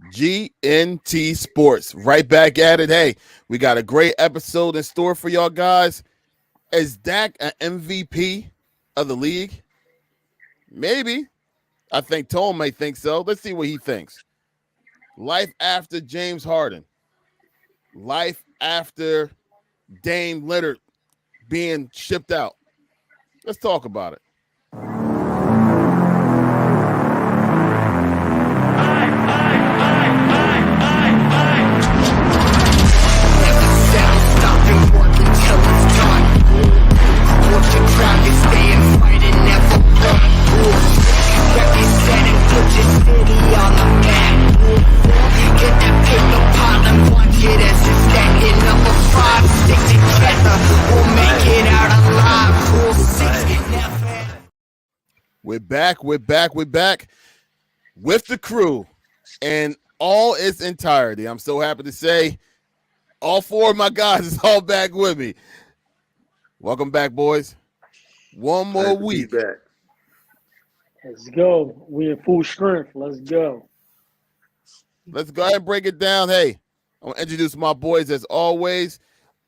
GNT Sports. Right back at it. Hey, we got a great episode in store for y'all guys. Is Dak an MVP of the league? Maybe. I think Tone may think so. Let's see what he thinks. Life after James Harden. Life after Dame Lillard being shipped out. Let's talk about it. We're back with the crew and all its entirety. I'm so happy to say all four of my guys is all back with me. Welcome back, boys. One more week. Back. Let's go. We in full strength. Let's go. Let's go ahead and break it down. Hey, I'm gonna introduce my boys as always.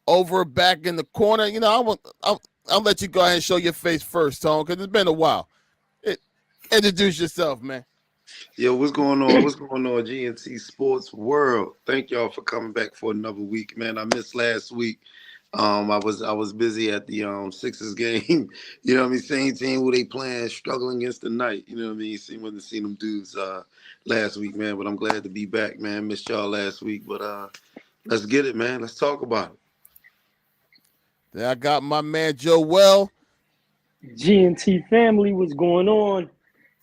Over back in the corner, you know, I'll let you go ahead and show your face first, Tone, because it's been a while. Introduce yourself, man. Yo, what's going on? What's going on, GNT Sports World? Thank y'all for coming back for another week, man. I missed last week. I was busy at the Sixers game. You know what I mean? Same team who they playing, struggling against the night. You know what I mean? Wasn't seeing them dudes last week, man. But I'm glad to be back, man. Missed y'all last week, but let's get it, man. Let's talk about it. Then I got my man Joel. GNT family, what's going on?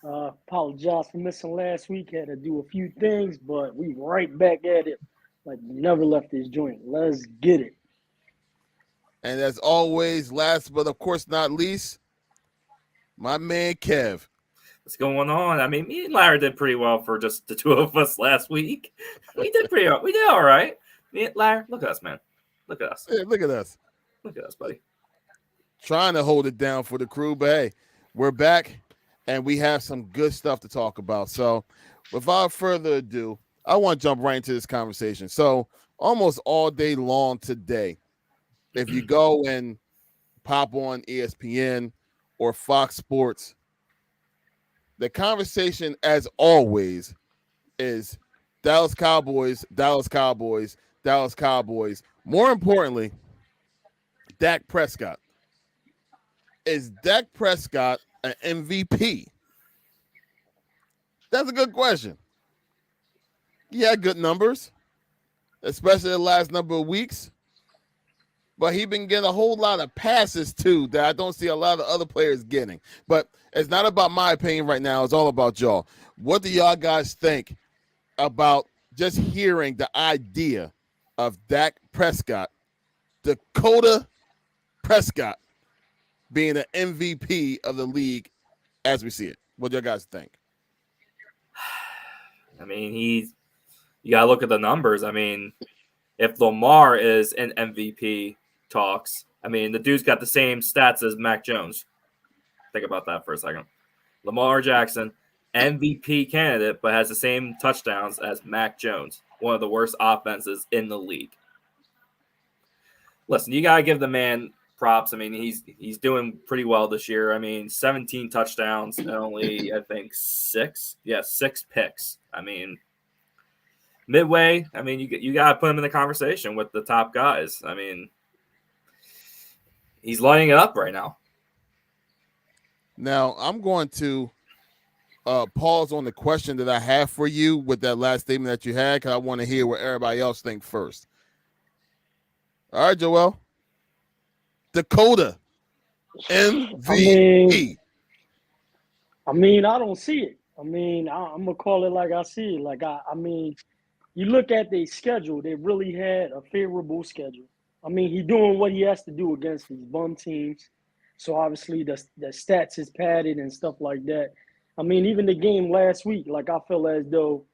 Apologize for missing last week. Had to do a few things, but we right back at it. Like never left this joint. Let's get it. And as always, last but of course not least, my man Kev. What's going on? I mean, me and Larry did pretty well for just the two of us last week. We did pretty well. We did all right. Me and Larry, look at us, man. Look at us. Hey, look at us. Look at us, buddy. Trying to hold it down for the crew, but hey, we're back. And we have some good stuff to talk about. So without further ado, I want to jump right into this conversation. So almost all day long today, if you go and pop on ESPN or Fox Sports, the conversation, as always, is Dallas Cowboys, Dallas Cowboys, Dallas Cowboys. More importantly, Dak Prescott. Is Dak Prescott an MVP? That's a good question. He had good numbers, especially the last number of weeks. But he been getting a whole lot of passes, too, that I don't see a lot of other players getting. But it's not about my opinion right now. It's all about y'all. What do y'all guys think about just hearing the idea of Dak Prescott, Dakota Prescott, being an MVP of the league as we see it? What do you guys think? I mean, you got to look at the numbers. I mean, if Lamar is in MVP talks, I mean, the dude's got the same stats as Mac Jones. Think about that for a second. Lamar Jackson, MVP candidate, but has the same touchdowns as Mac Jones, one of the worst offenses in the league. Listen, you got to give the man props. I mean, he's doing pretty well this year. I mean, 17 touchdowns and only, I think, 6 picks. I mean, midway, I mean, you got to put him in the conversation with the top guys. I mean, he's lighting it up right now. Now, I'm going to pause on the question that I have for you with that last statement that you had, because I want to hear what everybody else thinks first. All right, Joel. Dakota MVP. I mean, I don't see it. I mean, I'm going to call it like I see it. Like, I mean, you look at their schedule, they really had a favorable schedule. I mean, he's doing what he has to do against these bum teams. So, obviously, the stats is padded and stuff like that. I mean, even the game last week, like, I feel as though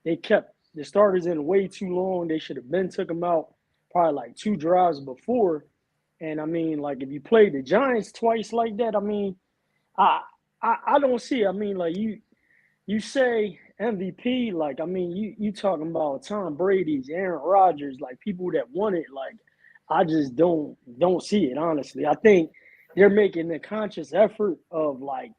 they kept the starters in way too long. They should have been took them out probably like 2 drives before. And, I mean, like, if you play the Giants twice like that, I mean, I don't see it. I mean, like, you say MVP, like, I mean, you talking about Tom Brady's, Aaron Rodgers, like people that won it, like I just don't see it, honestly. I think they're making a conscious effort of like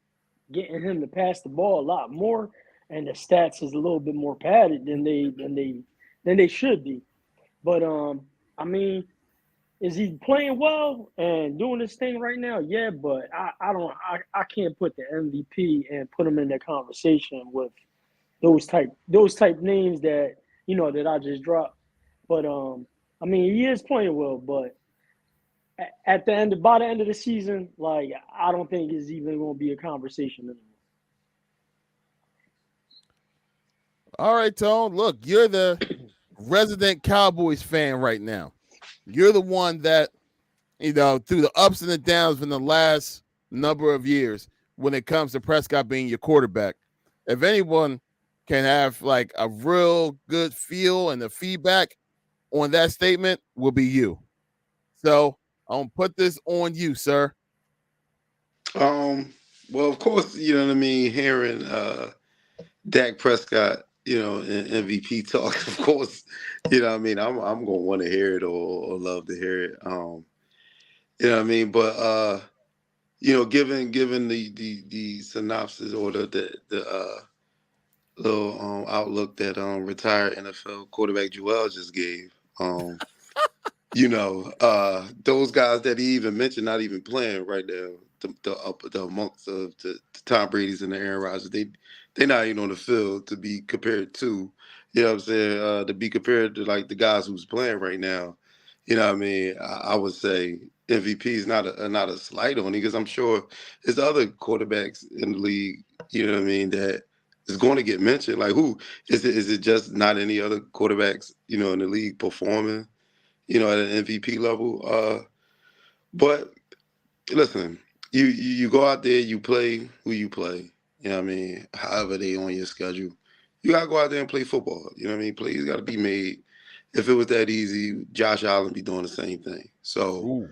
getting him to pass the ball a lot more, and the stats is a little bit more padded than they should be. But I mean, is he playing well and doing this thing right now? Yeah, but I can't put the MVP and put him in the conversation with those type names that that I just dropped. But I mean, he is playing well, but at the end, by the end of the season, like I don't think it's even going to be a conversation anymore. All right, Tone. Look, you're the resident Cowboys fan right now. You're the one that, through the ups and the downs in the last number of years, when it comes to Prescott being your quarterback, if anyone can have like a real good feel and the feedback on that statement, will be you. So I'm gonna put this on you, sir. Well, of course, you know what I mean. Hearing Dak Prescott, in MVP talk, of course, you know what I mean. I'm gonna want to hear it or love to hear it. You know what I mean. But given the synopsis or the little outlook that retired NFL quarterback Joel just gave, those guys that he even mentioned not even playing right now, the amongst the Tom Brady's and the Aaron Rodgers, they not even on the field to be compared to, you know what I'm saying, to be compared to like the guys who's playing right now. You know what I mean? I would say MVP is not a slight on it, because I'm sure there's other quarterbacks in the league, you know what I mean, that is going to get mentioned. Like, who is it? Is it just not any other quarterbacks, in the league performing, at an MVP level? But listen, you go out there, you play who you play. You know what I mean? However they on your schedule, you gotta go out there and play football. You know what I mean? Plays gotta be made. If it was that easy, Josh Allen be doing the same thing. So, Ooh.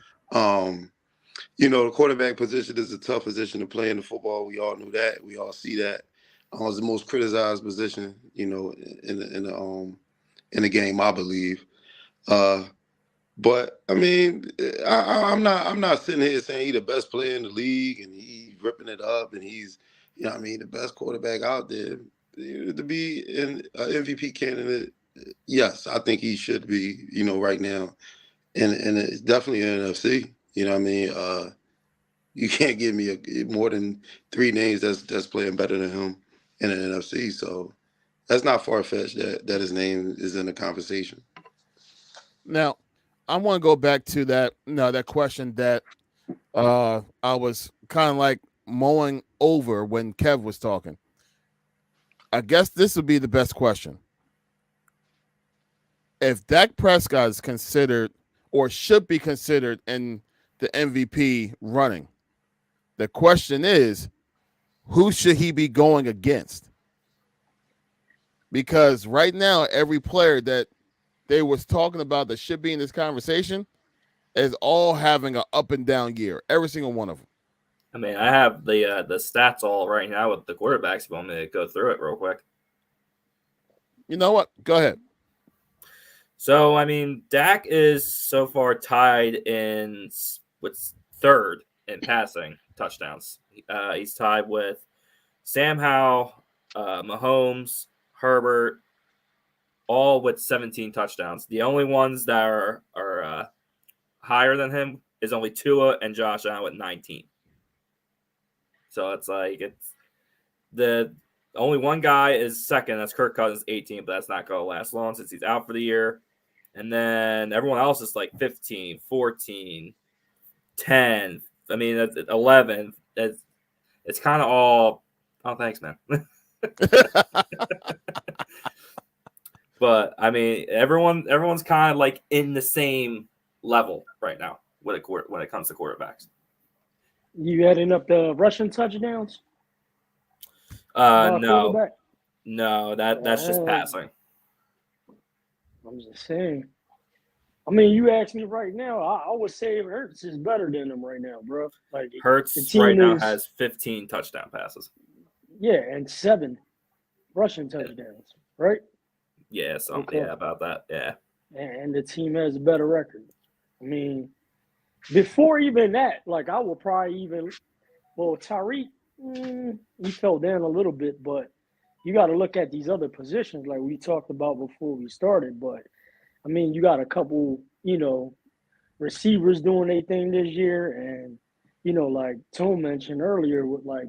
The quarterback position is a tough position to play in the football. We all knew that. We all see that. It's the most criticized position, in the game, I believe. But I mean, I'm not sitting here saying he's the best player in the league and he's ripping it up and he's, the best quarterback out there. To be an MVP candidate, yes, I think he should be, right now. And it's definitely an NFC. You know what I mean? You can't give me more than three names that's playing better than him in an NFC. So that's not far fetched that his name is in the conversation. Now, I want to go back to that question that I was kind of like mulling over when Kev was talking. I guess this would be the best question. If Dak Prescott is considered or should be considered in the MVP running, the question is, who should he be going against? Because right now, every player that they was talking about that should be in this conversation is all having an up and down year. Every single one of them. I mean, I have the stats all right now with the quarterbacks. If you want me to go through it real quick. You know what? Go ahead. So, I mean, Dak is so far tied in with third in passing touchdowns. He's tied with Sam Howell, Mahomes, Herbert, all with 17 touchdowns. The only ones that are higher than him is only Tua and Josh Allen with 19. So it's the only one guy is second. That's Kirk Cousins, 18, but that's not going to last long since he's out for the year. And then everyone else is like 15, 14, 10. I mean, 11. It's kind of all. Oh, thanks, man. But I mean, everyone's kind of like in the same level right now when it comes to quarterbacks. You adding up the rushing touchdowns? No, that's just passing. I'm just saying. I mean, you ask me right now, I would say Hurts is better than him right now, bro. Like Hurts right now has 15 touchdown passes. Yeah, and 7 rushing touchdowns, right? Yeah, Okay. yeah, about that. Yeah. And the team has a better record. I mean, before even that, like I would probably even Tyreek, he fell down a little bit, but you got to look at these other positions like we talked about before we started. But I mean, you got a couple, receivers doing their thing this year, and like Tone mentioned earlier, with like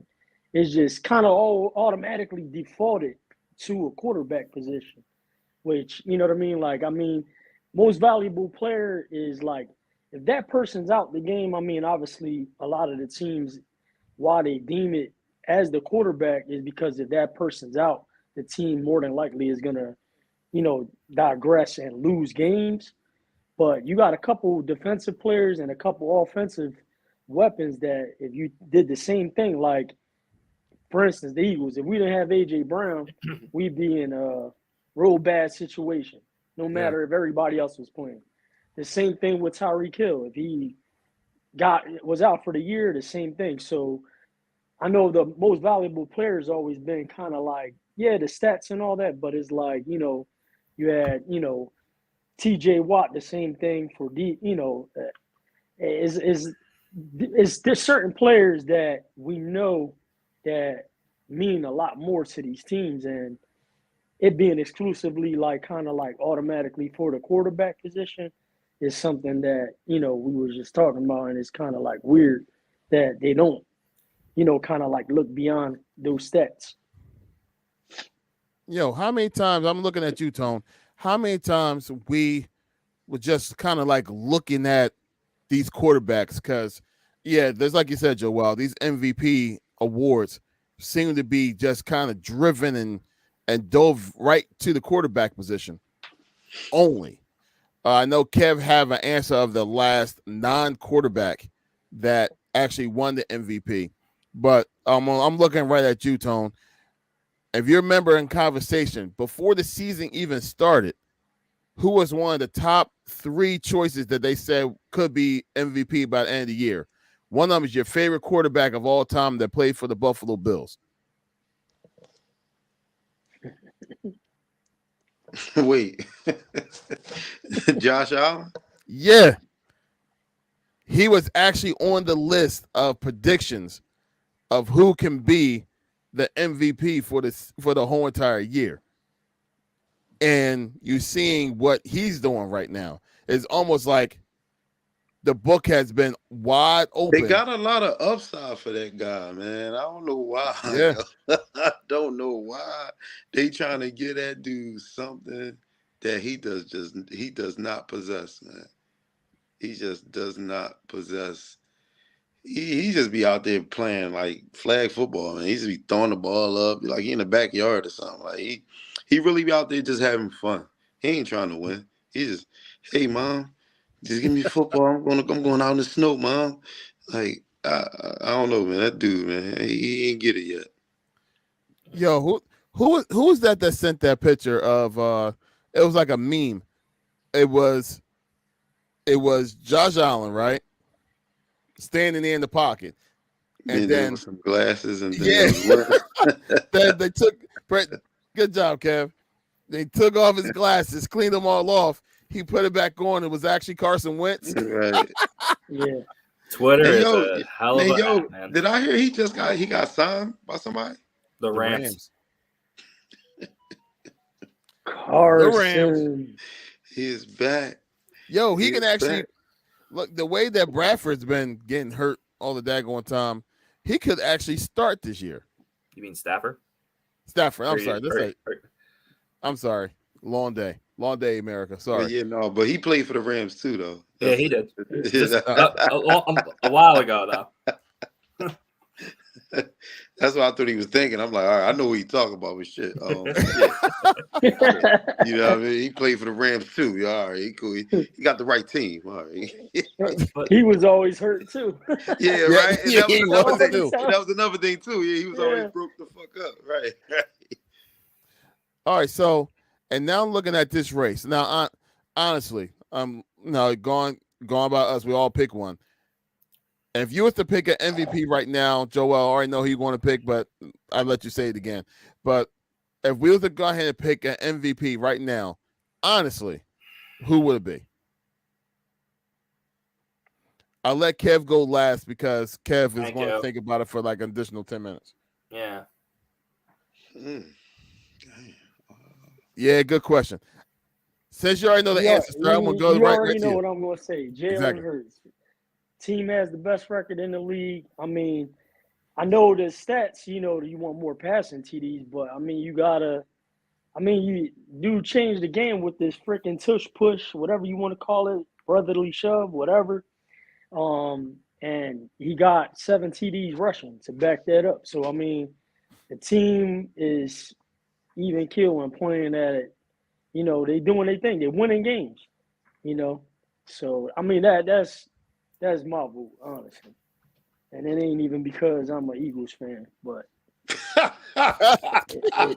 it's just kind of all automatically defaulted to a quarterback position, which you know what I mean. Like I mean, most valuable player is like if that person's out the game. I mean, obviously a lot of the teams why they deem it as the quarterback is because if that person's out, the team more than likely is gonna, digress and lose games. But you got a couple defensive players and a couple offensive weapons that if you did the same thing, like for instance, the Eagles, if we didn't have AJ Brown, we'd be in a real bad situation, no matter if everybody else was playing. The same thing with Tyreek Hill. If he was out for the year, the same thing. So I know the most valuable player has always been kind of like, yeah, the stats and all that, but it's like, you had, TJ Watt, the same thing for there's certain players that we know that mean a lot more to these teams, and it being exclusively like kind of like automatically for the quarterback position is something that we were just talking about, and it's kind of like weird that they don't kind of like look beyond those stats. How many times I'm looking at you, Tone? How many times we were just kind of like looking at these quarterbacks? Because, there's like you said, Joel, these MVP awards seem to be just kind of driven and dove right to the quarterback position only. I know Kev have an answer of the last non-quarterback that actually won the MVP, but I'm looking right at you, Tone. If you remember in conversation before the season even started, who was one of the top 3 choices that they said could be MVP by the end of the year? One of them is your favorite quarterback of all time that played for the Buffalo Bills. Wait, Josh Allen? Yeah. He was actually on the list of predictions of who can be the MVP for the whole entire year. And you're seeing what he's doing right now. It's almost like the book has been wide open. They got a lot of upside for that guy, man. I don't know why. Yeah. I don't know why they trying to get that dude something that he does not possess, man. He just does not possess. He just be out there playing like flag football, man. He just be throwing the ball up like he in the backyard or something. Like he really be out there just having fun. He ain't trying to win. He just, hey mom, just give me football. I'm going out in the snow, mom. Like I don't know, man. That dude, man, he ain't get it yet. Yo, who was that sent that picture of? It was like a meme. It was Josh Allen, right? Standing there in the pocket. And then with some glasses and then they took good job, Kev. They took off his glasses, cleaned them all off. He put it back on. It was actually Carson Wentz. Right. Yeah. Twitter is a hell of a app, man. Did I hear he got signed by somebody? The Rams. Carson. The Rams. He is back. Yo, he can actually look the way that Bradford's been getting hurt all the daggone time. He could actually start this year. You mean Stafford? Stafford. I'm sorry. Long day, America. Sorry. But he played for the Rams too, though. Yeah, he did. A while ago, though. That's what I thought he was thinking. I'm like, all right, I know what he's talking about with shit. You know what I mean? He played for the Rams too. Yeah, all right, he cool. He got the right team. All right. He was always hurt too. Yeah, right. And that was another thing too. Yeah, he was always broke the fuck up. Right. All right. So, and now I'm looking at this race. Now, honestly, going by us, we all pick one. And if you was to pick an MVP right now, Joel, I already know who you want to pick, but I'll let you say it again. But if we was to go ahead and pick an MVP right now, honestly, who would it be? I'll let Kev go last because Kev is Thank going to you. think about it for like an additional 10 minutes. Yeah. Yeah, good question. Since you already know the answer, sir, I'm going to go You right already to know you. what I'm going to say. Jalen Exactly. Hurts. Team has the best record in the league. I mean, I know the stats, you want more passing TDs, but I mean, you do change the game with this freaking tush push, whatever you want to call it, brotherly shove, whatever. And he got 7 TDs rushing to back that up. So I mean, the team is even keel and playing at it. They doing their thing. They're winning games. So I mean that's my vote, honestly. And it ain't even because I'm an Eagles fan, but it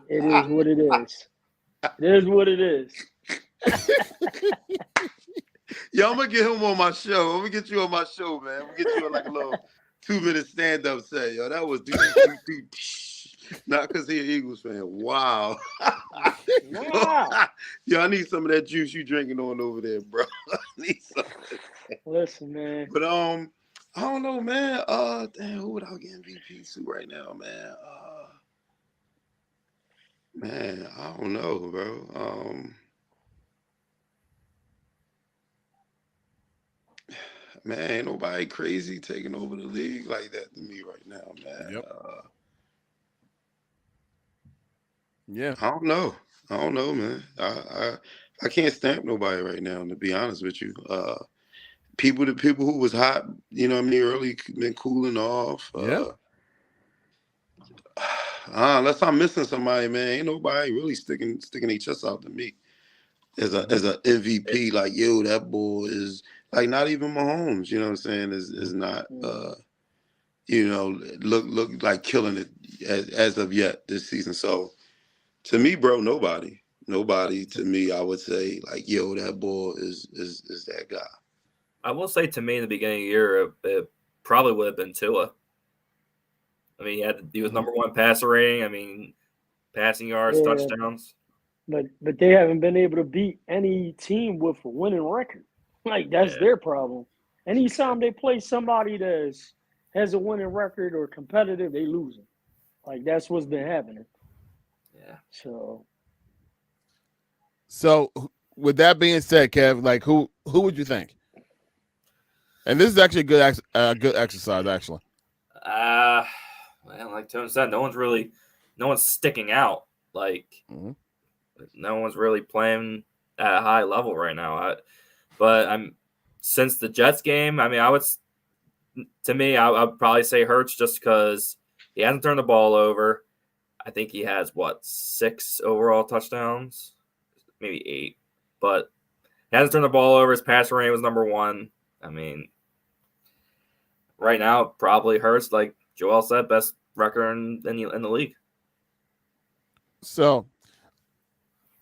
is what it is. It is what it is. Yo, I'm gonna get him on my show. I'm gonna get you on my show, man. I'm gonna get you on like a little 2-minute stand-up set. Yo, that was not because he an Eagles fan. Wow. Nah. Yo, I need some of that juice you drinking on over there, bro. I need some. Listen, man. But I don't know, man. Damn, who would I get MVP to right now, man? Man, I don't know, bro. Man, ain't nobody crazy taking over the league like that to me right now, man. Yep. Yeah. I don't know. I don't know, man. I can't stamp nobody right now, to be honest with you. The people who was hot, early been cooling off. Yeah. Unless I'm missing somebody, man, ain't nobody really sticking their chest out to me as a MVP. Like, yo, that boy is like not even Mahomes. You know what I'm saying? Is not look like killing it as of yet this season. So to me, bro, nobody to me, I would say like, yo, that boy is that guy. I will say to me in the beginning of the year, it probably would have been Tua. I mean, he was number 1 passer rating. I mean, passing yards, touchdowns. But they haven't been able to beat any team with a winning record. Like, that's their problem. Anytime they play somebody that has a winning record or competitive, they losing. Like, that's what's been happening. Yeah. So with that being said, Kev, like who would you think? And this is actually a good exercise, actually. Well, like Tony said, no one's sticking out. Like, no one's really playing at a high level right now. But since the Jets game, I mean, I would probably say Hurts just because he hasn't turned the ball over. I think he has 6 overall touchdowns, maybe 8, but he hasn't turned the ball over. His passer rating was number 1. I mean, right now, probably Hurts, like Joel said, best record in the league. So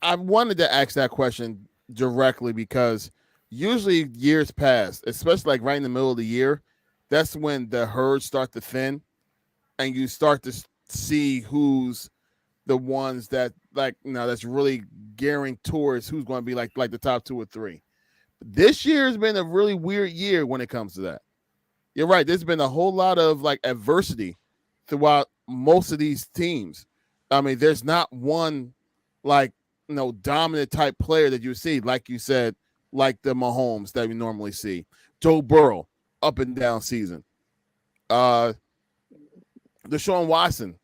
I wanted to ask that question directly because usually years past, especially like right in the middle of the year, that's when the herds start to thin and you start to see who's the ones that that's really gearing towards who's going to be like the top 2 or 3. This year has been a really weird year when it comes to that. You're right. There's been a whole lot of like adversity throughout most of these teams. I mean, there's not one dominant type player that you see, like you said, like the Mahomes that we normally see. Joe Burrow, up and down season. Deshaun Watson,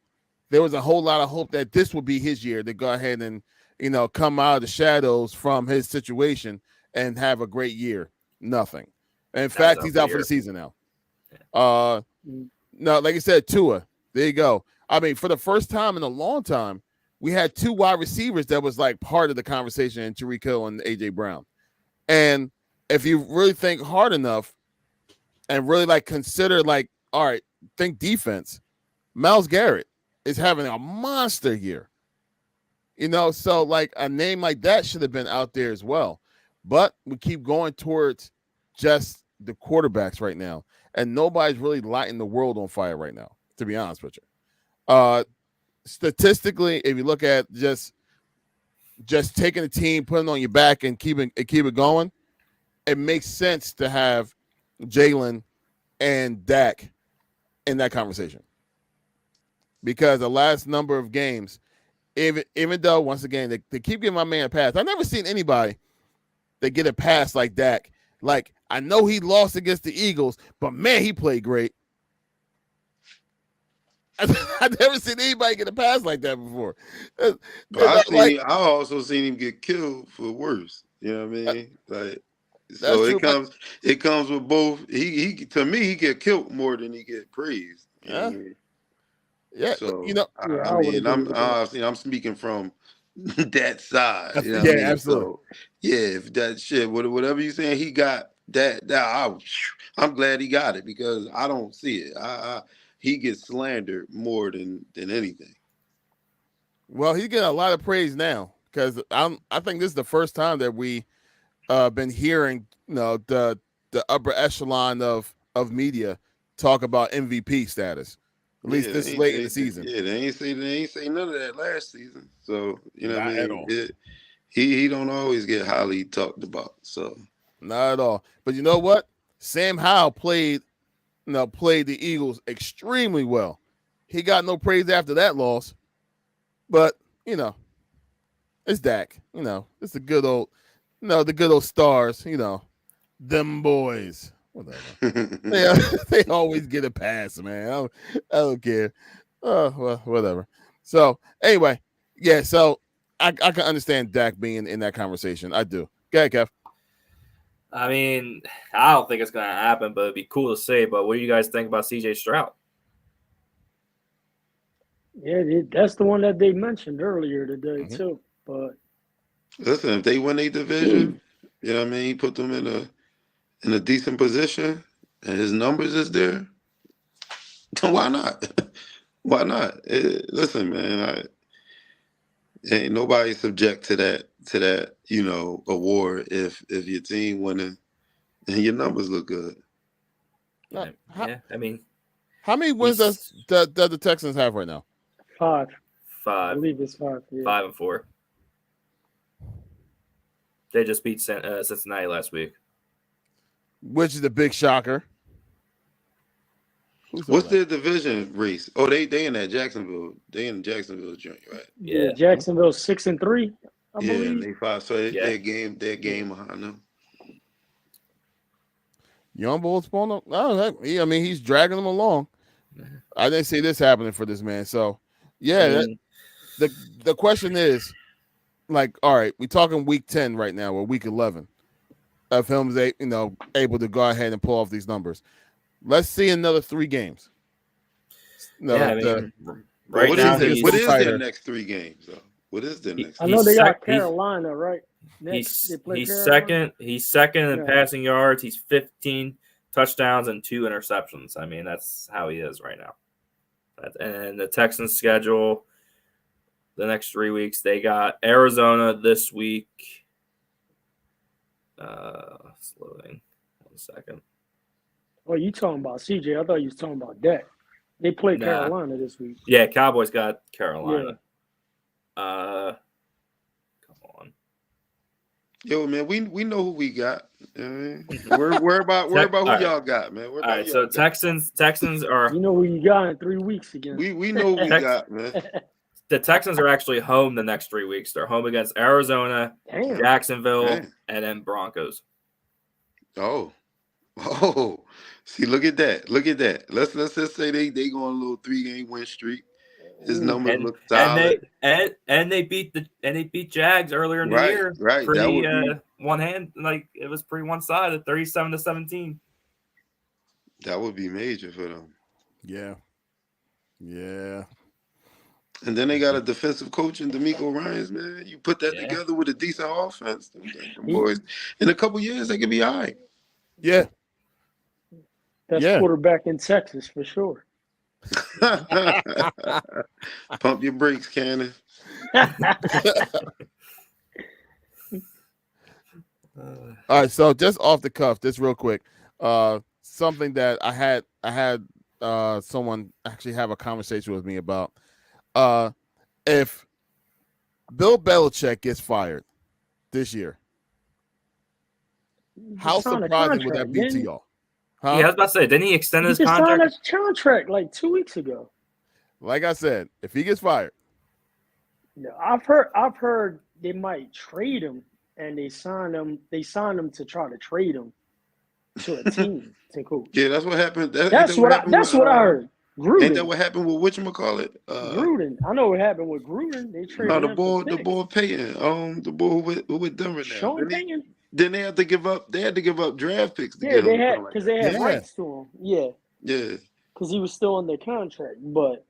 there was a whole lot of hope that this would be his year to go ahead and, come out of the shadows from his situation and have a great year. Nothing. And in fact, he's out for the season now. No, like I said, Tua. There you go. I mean, for the first time in a long time, we had 2 wide receivers that was like part of the conversation in Tyreek Hill and AJ Brown. And if you really think hard enough and really like consider like, all right, think defense, Myles Garrett is having a monster year. So like a name like that should have been out there as well. But we keep going towards just the quarterbacks right now. And nobody's really lighting the world on fire right now, to be honest with you. statistically, if you look at just taking a team, putting it on your back, and keep it going, it makes sense to have Jalen and Dak in that conversation, because the last number of games, even though once again they keep giving my man a pass, I've never seen anybody that get a pass like Dak. Like, I know he lost against the Eagles, but man, he played great. I've never seen anybody get a pass like that before. But I also seen him get killed for worse. You know what I mean? Like, so true, it comes with both. He to me, he get killed more than he get praised. You know what I mean? Yeah. So I'm speaking from that side. You know what I mean? Absolutely. So if that shit, whatever you saying, he got that. I'm glad he got it, because I don't see it. He gets slandered more than anything. Well, he's getting a lot of praise now, because I think this is the first time that we been hearing, the upper echelon of media talk about MVP status. At least this late in the season. Yeah, they ain't say none of that last season. So what I mean? At all. He don't always get highly talked about. So not at all. But you know what? Sam Howell played the Eagles extremely well. He got no praise after that loss. But, it's Dak. It's the good old stars, them boys. Whatever. They always get a pass, man. I don't care. Oh, well, whatever. So, anyway, yeah, so I can understand Dak being in that conversation. I do. Go ahead, Kev. I mean, I don't think it's going to happen, but it'd be cool to say. But what do you guys think about CJ Stroud? Yeah, that's the one that they mentioned earlier today, too. But listen, if they win a division, you know what I mean, put them in a decent position, and his numbers is there, then why not? Why not? Listen, man, ain't nobody subject to that award if your team winning and your numbers look good. I mean, how many wins does the Texans have right now? 5. I believe it's 5. Yeah. 5-4. They just beat Cincinnati last week, which is a big shocker. What's their division race? Oh, they in that Jacksonville. They in the Jacksonville joint, right? Yeah, Jacksonville 6-3. I believe. And they 5. So their game behind them. Young Bull's pulling up. I mean, he's dragging them along. I didn't see this happening for this man. So, yeah, the question is, like, all right, we're talking week 10 right now, or week 11 of him, able to go ahead and pull off these numbers. Let's see another 3 games. Right what now, what is their next 3 games, though? What is their next? I know they got Carolina, right? He's second. He's second in passing yards. He's 15 touchdowns and 2 interceptions. I mean, that's how he is right now. And the Texans schedule the next 3 weeks, they got Arizona this week. Loading. 1 second. Oh, you talking about CJ? I thought you was talking about Dak. They play Carolina this week. Yeah, Cowboys got Carolina. Yeah. Come on. Yo, man, we know who we got. Worry about who y'all got, man. All right, so Texans are. You know who you got in 3 weeks again. We know who we got, man. The Texans are actually home the next 3 weeks. They're home against Arizona, Jacksonville, and then Broncos. Oh, see, look at that. Let's just say they go on a little 3-game win streak. His numbers look solid. And they beat Jags earlier in the year. Right. Pretty one hand, like it was pretty one-sided, 37-17. That would be major for them. Yeah. And then they got a defensive coach in DeMeco Ryans, man. You put that together with a decent offense, them boys. In a couple years, they could be all right. Yeah. Best quarterback in Texas for sure. Pump your brakes, Cannon. All right, so just off the cuff, just real quick, something that I had someone actually have a conversation with me about. If Bill Belichick gets fired this year, how Just signed a surprising would that contract, be to didn't y'all? Yeah, I was about to say, didn't he extend he? his He just signed contract? a contract like 2 weeks ago. Like I said, if he gets fired, No, I've heard they might trade him, and they signed him. They signed him to try to trade him to a team to coach. Yeah, that's what happened. Ain't That's that what I. happened That's with, what I heard. Ain't that Gruden. what happened with whatchamacallit? Gruden. I know what happened with Gruden. They No, traded him for the picks. boy Peyton, the boy who with Denver now. Sean Payton. Then they had to give up. They had to give up draft picks to Yeah, get him they or had something like because that. they had Yeah. rights to him. Yeah, Yeah, because he was still under contract. But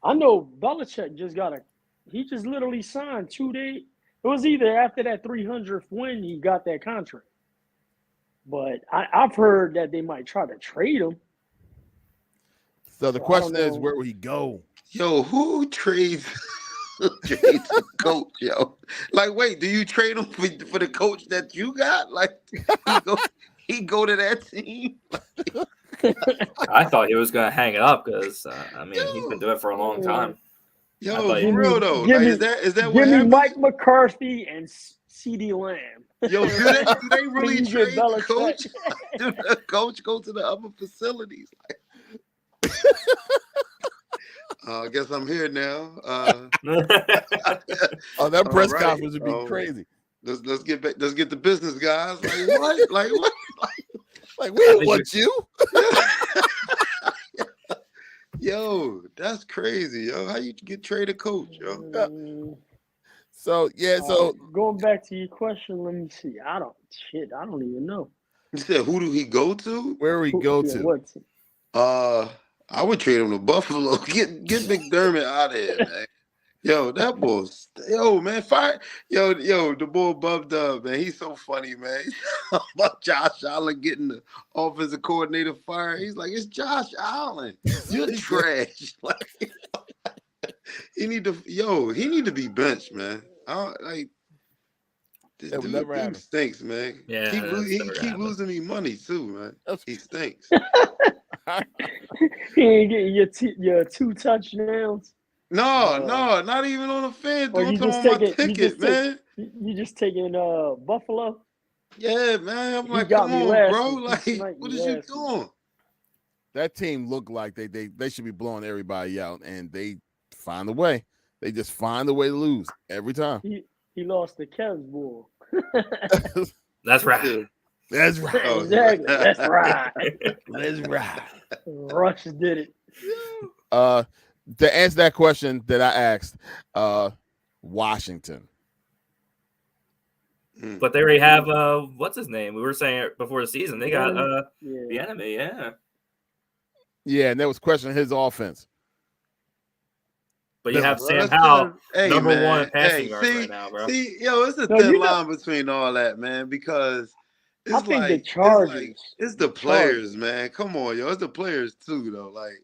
I know Belichick just got a. He just literally signed 2 days. It was either after that 300th win he got that contract. But I've heard that they might try to trade him. so the So I question don't is, know. where will he go? yo, who trades trades the coach, yo? Like, wait, do you trade him for the coach that you got? Like, he go to that team? I thought he was going to hang it up because, I mean, he's Yo, been doing it for a long time. I yo, thought for Give real me, though. give Like, me, is that what give me happens? Mike McCarthy and C.D. Lamb. Yo, do they really You get trade the Belichick. coach? Do the coach go to the other facilities? I guess I'm here now. Oh, that press right. conference would be crazy. Let's get back. Let's get the business, guys. Like what? Like what? Like we don't want you. Yo, that's crazy, yo. How you get traded coach, yo? So yeah, so Going back to your question, let me see. I don't even know. You said who do he go to? where we go Yeah, to? what? I would trade him to Buffalo. Get McDermott out of here, man. Yo, that boy's man, fire. Yo, the boy bubbed up, man. He's so funny, man. About Josh Allen getting the offensive coordinator fired. He's like, it's Josh Allen. You're trash. Like, he need to be benched, man. This That would never happen. dude stinks, man. Yeah, he that's never keep happened. losing me money too, man. He stinks. He ain't getting your 2 touchdowns. No, not even on the fan. Or I'm you talking just on my taking ticket, man. you just taking Buffalo. Yeah, man. I'm He like, got come me on, last bro. week. He Like, sniped what me is you last week. doing? That team looked like they should be blowing everybody out, and they find a way. They just find a way to lose every time. He lost to Kev's bull. That's right. Yeah. That's right. Oh, Exactly. yeah. That's right. That's right. Rush did it. To answer that question that I asked, Washington. But they already have what's his name? We were saying it before the season. They got Yeah. the enemy, yeah. Yeah, and there was questioning his offense. But you have Bro, Sam that's Howell, hey, number man. one in passing yards see, right now, bro. See, it's a No, thin you know- line between all that, man, because I it's think the like Chargers. it's the players, man. Come on, yo, it's the players too, though. Like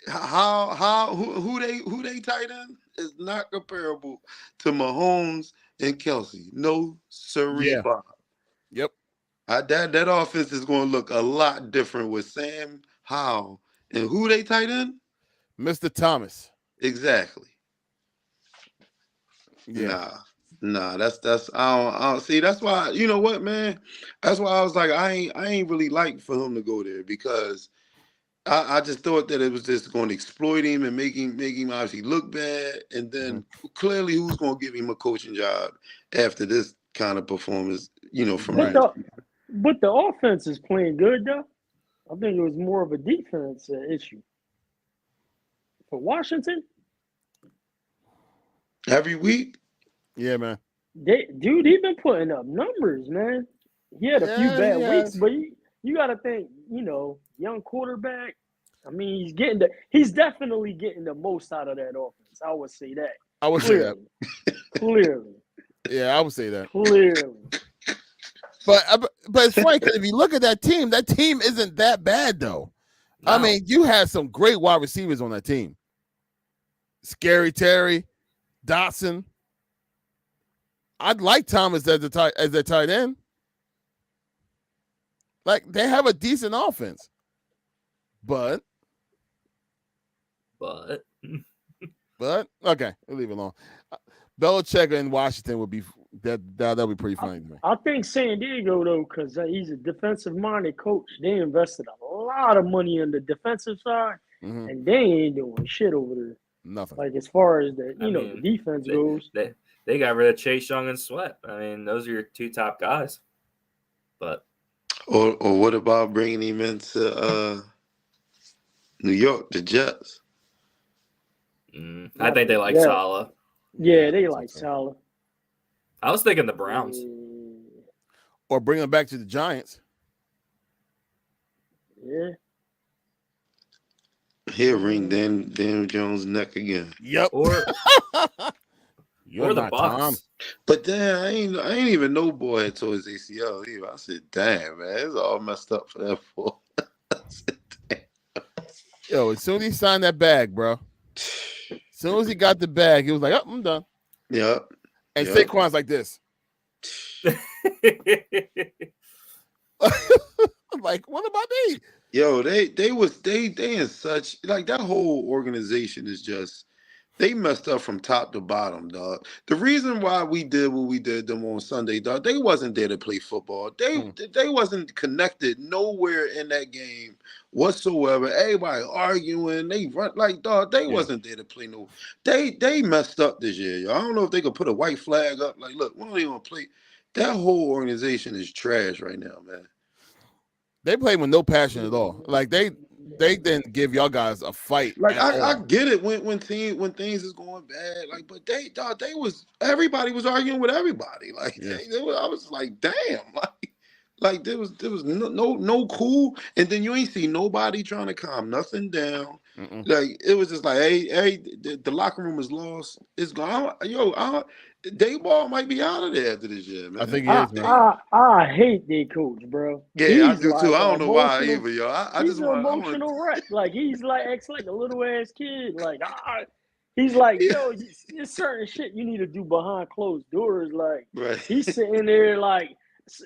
who they tight end is not comparable to Mahomes and Kelsey. No siree, Yeah. Bob. Yep. That offense is going to look a lot different with Sam Howell and who they tight end. Mr. Thomas. Exactly. Yeah. Nah. That's I don't see. That's why, you know what, man. That's why I was like, I ain't really like for him to go there because I just thought that it was just going to exploit him and make him obviously look bad, and then clearly who's going to give him a coaching job after this kind of performance, from Right. But the offense is playing good though. I think it was more of a defense issue for Washington. every week. Yeah, man. He's been putting up numbers, man. He had a few Yeah, bad he weeks, has. but you got to think, young quarterback. I mean, he's definitely getting the most out of that offense. I would say that. I would say that. Clearly. Yeah, I would say that. Clearly. But it's funny because if you look at that team isn't that bad though. No. I mean, you had some great wide receivers on that team. Scary Terry, Dotson. I'd like Thomas as a tight end. Like they have a decent offense, but But okay, we'll leave it alone. Belichick in Washington would be that'll be pretty funny to me. I think San Diego though, because he's a defensive-minded coach. They invested a lot of money on the defensive side, Mm-hmm. and they ain't doing shit over there. Nothing. Like as far as the I the mean, defense goes. They got rid of Chase Young and Sweat. I mean, those are your two top guys. But Or what about bringing him into New York, the Jets? I think they like Yeah. Saleh. Yeah, they like Saleh. I was thinking the Browns. Or bring him back to the Giants. Yeah. He'll ring Daniel Jones' neck again. Yep. Or You're the not Bucks. Tom. But then I ain't even know boy had tore his ACL either. I said, damn, man, it's all messed up for that fool. I said, damn. Yo, as soon as he signed that bag, bro. As soon as he got the bag, he was like, "Oh, I'm done." Yep. And Yep. Saquon's like this. I'm like, what about me? Yo, they in such like that whole organization is just they messed up from top to bottom, dog. The reason why we did what we did them on Sunday, dog, they wasn't there to play football. They wasn't connected nowhere in that game whatsoever. Everybody arguing, they run like dog. They wasn't there to play no. They messed up this year, yo. I don't know if they could put a white flag up. Like, look, we don't even play. That whole organization is trash right now, man. They played with no passion at all. Like they didn't give y'all guys a fight. Like at I all. get it when things is going bad. Like, but they everybody was arguing with everybody. Like I was like, damn, like there was no cool. And then you ain't see nobody trying to calm nothing down. Mm-mm. Like it was just like, hey, the locker room is lost. It's gone. Dayball might be out of there after this year, man. I think he is, man. I hate their coach, bro. Yeah, I He's do like too. I don't know why emotional- either, yo. I he's just an want. emotional wreck. Like he's like acts like a little ass kid. Like he's like, yo, there's certain shit you need to do behind closed doors. Like Right. he's sitting there like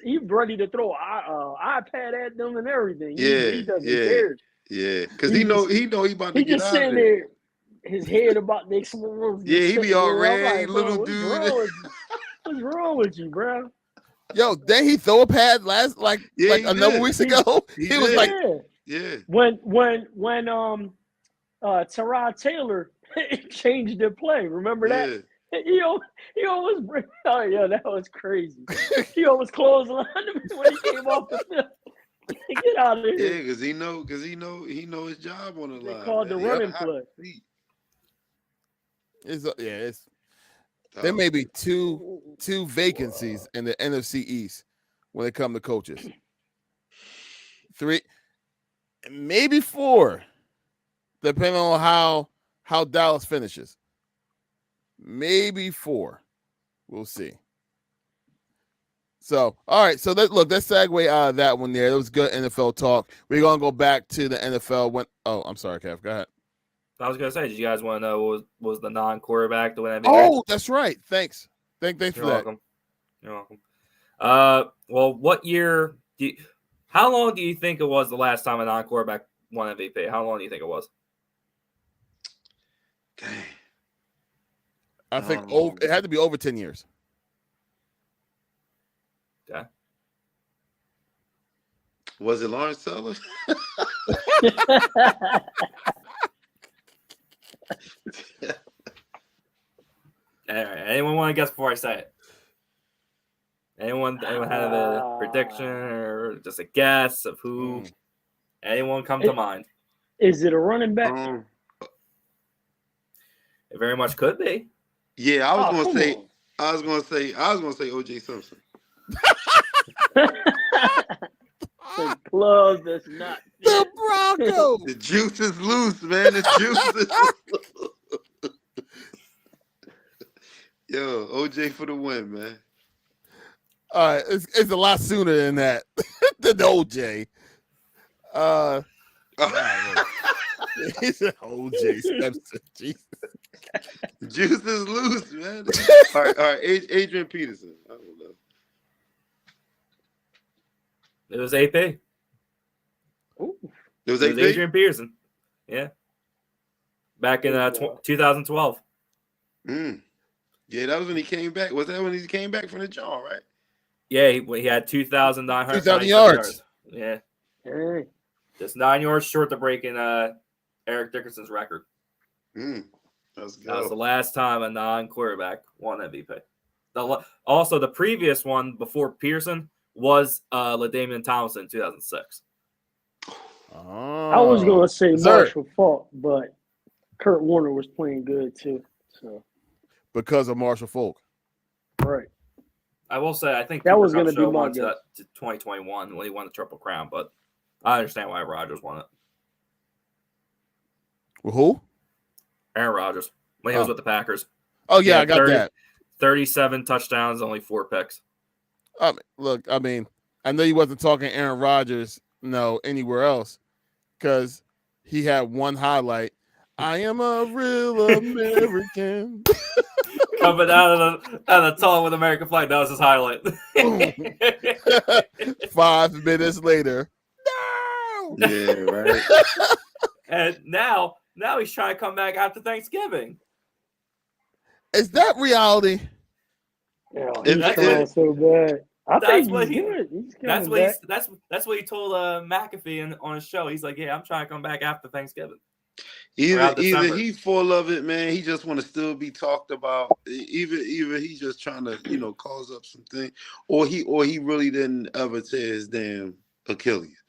he's ready to throw an iPad at them and everything. He doesn't care. Yeah, because he about to He get just out sitting of there. there, his head about to explode. Yeah, he be all I'm red, like, little what's dude. wrong with you? What's wrong with you, bro? Yo, then he throw a pad last Yeah, like he a number did. weeks ago. He was did. like, Yeah. When Tyrod Taylor changed the play, remember that? He always bring. Oh yeah, that was crazy. He always clotheslined him when he came off the field. Get out of here. Yeah, because he know his job on the line. They called the running play. There may be two vacancies in the NFC East when it comes to coaches. 3, maybe 4, depending on how Dallas finishes. Maybe 4. We'll see. So, all right. So let's segue out of that one there. That was good NFL talk. We're gonna go back to the NFL. I'm sorry, Kev. Go ahead. I was gonna say, did you guys want to know what was the non-quarterback to win MVP? Oh, that's right. Thanks. Thanks for You're that. welcome. You're welcome. Well, what year? How long do you think it was the last time a non-quarterback won MVP? How long do you think it was? Dang. I think it had to be over 10 years. Okay. Was it Lawrence Taylor? All right. Anyone want to guess before I say it? Anyone have a prediction or just a guess of who? Anyone come to mind? Is it a running back? It very much could be. Yeah, I was gonna say O.J. Simpson. The club does not. The Broncos. The juice is loose, man. The juice is loose. Yo, O.J. for the win, man. All right, it's a lot sooner than that. Than the OJ. He said OJ Simpson. Jesus. Juice is loose, man. All right. Adrian Peterson. I don't know. It was AP. Ooh. It was Adrian Peterson. Yeah. back in 2012. Yeah, that was when he came back. Was that when he came back from the jaw, right? Yeah, he had 2,900 yards. Yeah. Hey. Just 9 yards short to breaking Eric Dickerson's record. Let's go. That was the last time a non-quarterback won MVP. Also, the previous one before Pearson was LaDainian Tomlinson in 2006. I was going to say Marshall Faulk, but Kurt Warner was playing good too. So because of Marshall Faulk. Right. I will say, I think that was going to be my guess. To 2021 when he won the Triple Crown, but I understand why Rodgers won it. Well, who? Aaron Rodgers when he was with the Packers. Oh yeah, I got that. 37 touchdowns, only 4 picks. Look, I mean, I know you wasn't talking Aaron Rodgers, anywhere else, because he had one highlight. I am a real American. Coming out of the tunnel with American flag. That was his highlight. 5 minutes later. No. Yeah, right. And now he's trying to come back after Thanksgiving. Is that reality? Yeah, he's trying so bad. That's what he told McAfee on his show. He's like, yeah, I'm trying to come back after Thanksgiving. Either he full of it, man. He just want to still be talked about. Either he's just trying to, cause up something, or he really didn't ever tear his damn Achilles.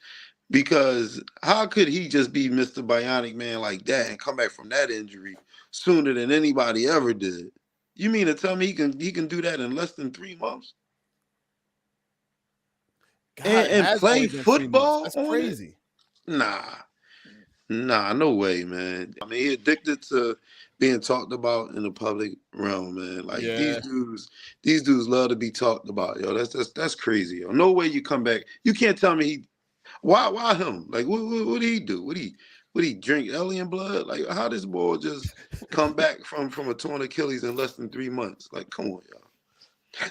Because how could he just be Mr. Bionic Man like that and come back from that injury sooner than anybody ever did? You mean to tell me he can do that in less than 3 months? God, and play football? That's crazy. Nah, no way, man. I mean, he addicted to being talked about in the public realm, man. Like these dudes love to be talked about, yo. That's crazy, yo. No way you come back. You can't tell me why him? Like what did he do? Would he drink alien blood? Like how this boy just come back from a torn Achilles in less than 3 months? Like, come on, y'all.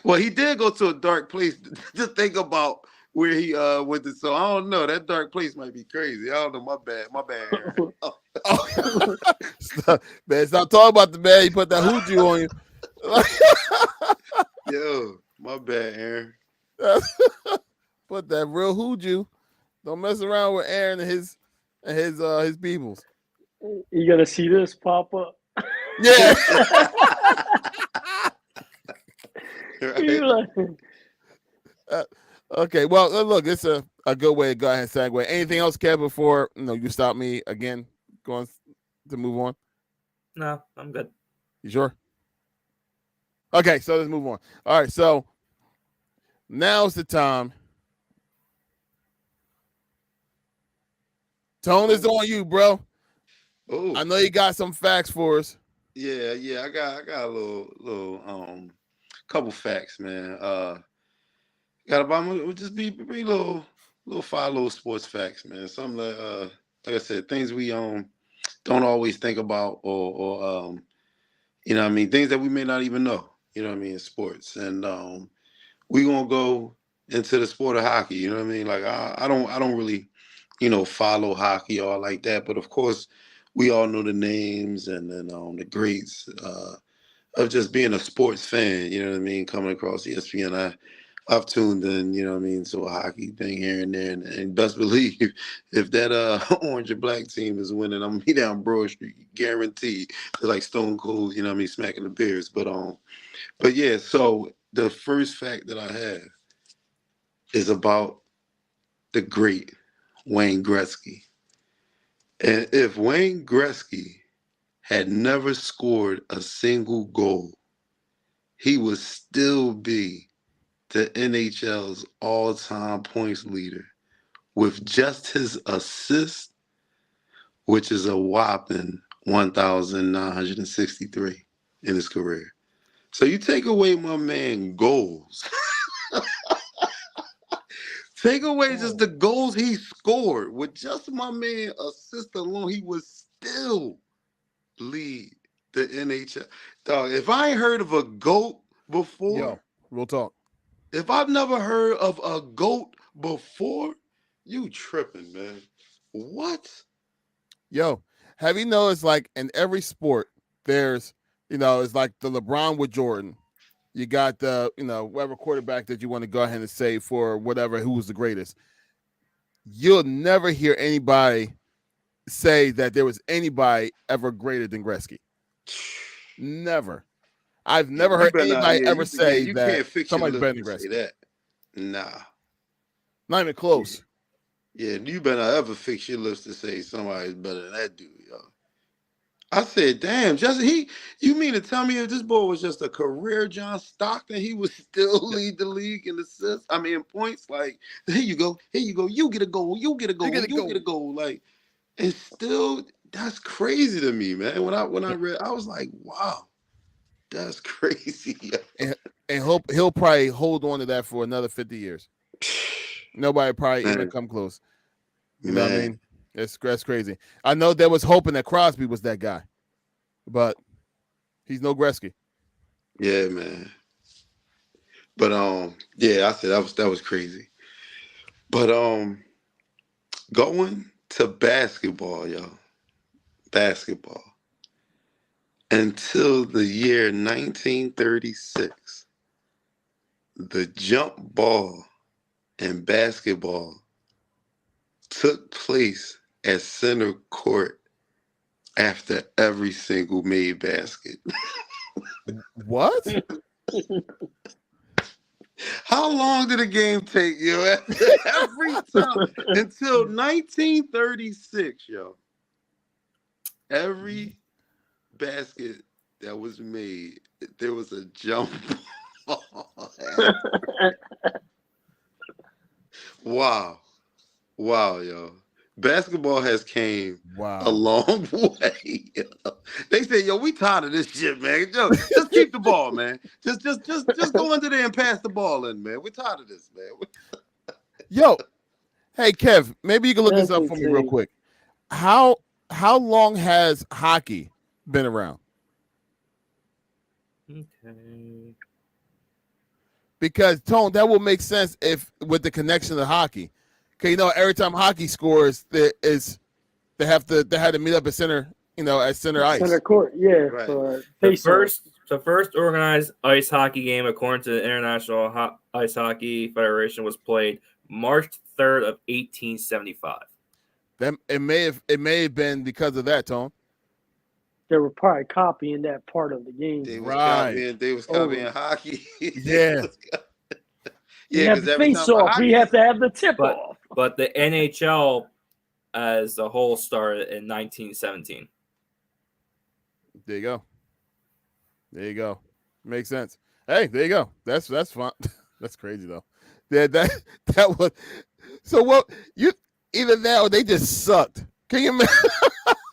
Well, he did go to a dark place to think about where he went to. So I don't know. That dark place might be crazy. I don't know. My bad. Aaron. Man, stop talking about the man. You put that hooju on you. Yo, my bad, Aaron. Put that real hooju. Don't mess around with Aaron and his peoples. You gonna see this pop up? Yeah. Right. Okay, well, look, it's a good way to go ahead and segue. Anything else, Kev, before you stop me again going to move on? No, I'm good. You sure? Okay, so let's move on. All right, so now's the time. Tone is on you, bro. Oh, I know you got some facts for us. Yeah, I got a little couple facts, man. Got about just be little 5 little sports facts, man. Something like I said, things we don't always think about, or you know what I mean, things that we may not even know, you know what I mean, in sports. And we gonna go into the sport of hockey, you know what I mean? Like I don't really, follow hockey or like that, but of course we all know the names and then the greats of just being a sports fan, you know what I mean, coming across ESPN. I've tuned in, you know what I mean, to a hockey thing here and there, and best believe if that orange and black team is winning, I'm gonna be down Broad Street, guaranteed. It's like Stone Cold, you know what I mean, smacking the beers. But yeah, so the first fact that I have is about the great Wayne Gretzky. And if Wayne Gretzky had never scored a single goal, he would still be the NHL's all-time points leader with just his assist, which is a whopping 1,963 in his career. So you take away my man goals. Take away just the goals he scored. With just my man assist alone, he would still lead the NHL. Dog, if I ain't heard of a GOAT before. Yo, real talk. If I've never heard of a GOAT before, you tripping, man. What? Yo, have you noticed, like, in every sport, there's, it's like the LeBron with Jordan. You got the, whatever quarterback that you want to go ahead and say for whatever, who was the greatest. You'll never hear anybody say that there was anybody ever greater than Gretzky. Never. I've never heard anybody ever say you that can't fix your somebody's better lips than to say Gretzky. that. Nah. Not even close. Yeah, you better not ever fix your lips to say somebody's better than that dude, yo. I said, damn, you mean to tell me if this boy was just a career John Stockton, he would still lead the league in assists? I mean, in points, like, here you go, you get a goal, you get a goal. Like, and still, that's crazy to me, man. When I read, I was like, wow, that's crazy. Yo. And he'll probably hold on to that for another 50 years. Nobody probably even come close. You know what I mean? That's crazy. I know there was hoping that Crosby was that guy, but he's no Gretzky. Yeah, man. But yeah, I said that was crazy. But going to basketball, y'all. Basketball. Until the year 1936, the jump ball in basketball took place at center court after every single made basket. What? How long did the game take, yo? Every time until 1936, yo. Every basket that was made, there was a jump ball. Wow, yo. Basketball has came a long way. Yo. They say, yo, we tired of this shit, man. Yo, just keep the ball, man. Just go under there and pass the ball in, man. We're tired of this, man. Yo, hey Kev, maybe you can look this up for me real quick. How long has hockey been around? Okay. Because Tone, that will make sense if with the connection to hockey. Okay, every time hockey scores, they had to meet up at center, at center ice. Center court, yeah. Right. The first organized ice hockey game, according to the International Ice Hockey Federation, was played March 3rd of 1875. It may have been because of that, Tone. They were probably copying that part of the game. They was copying hockey. Yeah. You have the face off. We have to have the tip off. But the NHL as a whole started in 1917. There you go. Makes sense. Hey, there you go. That's fun. That's crazy though. Yeah, that was. So what? You either that or they just sucked. Can you imagine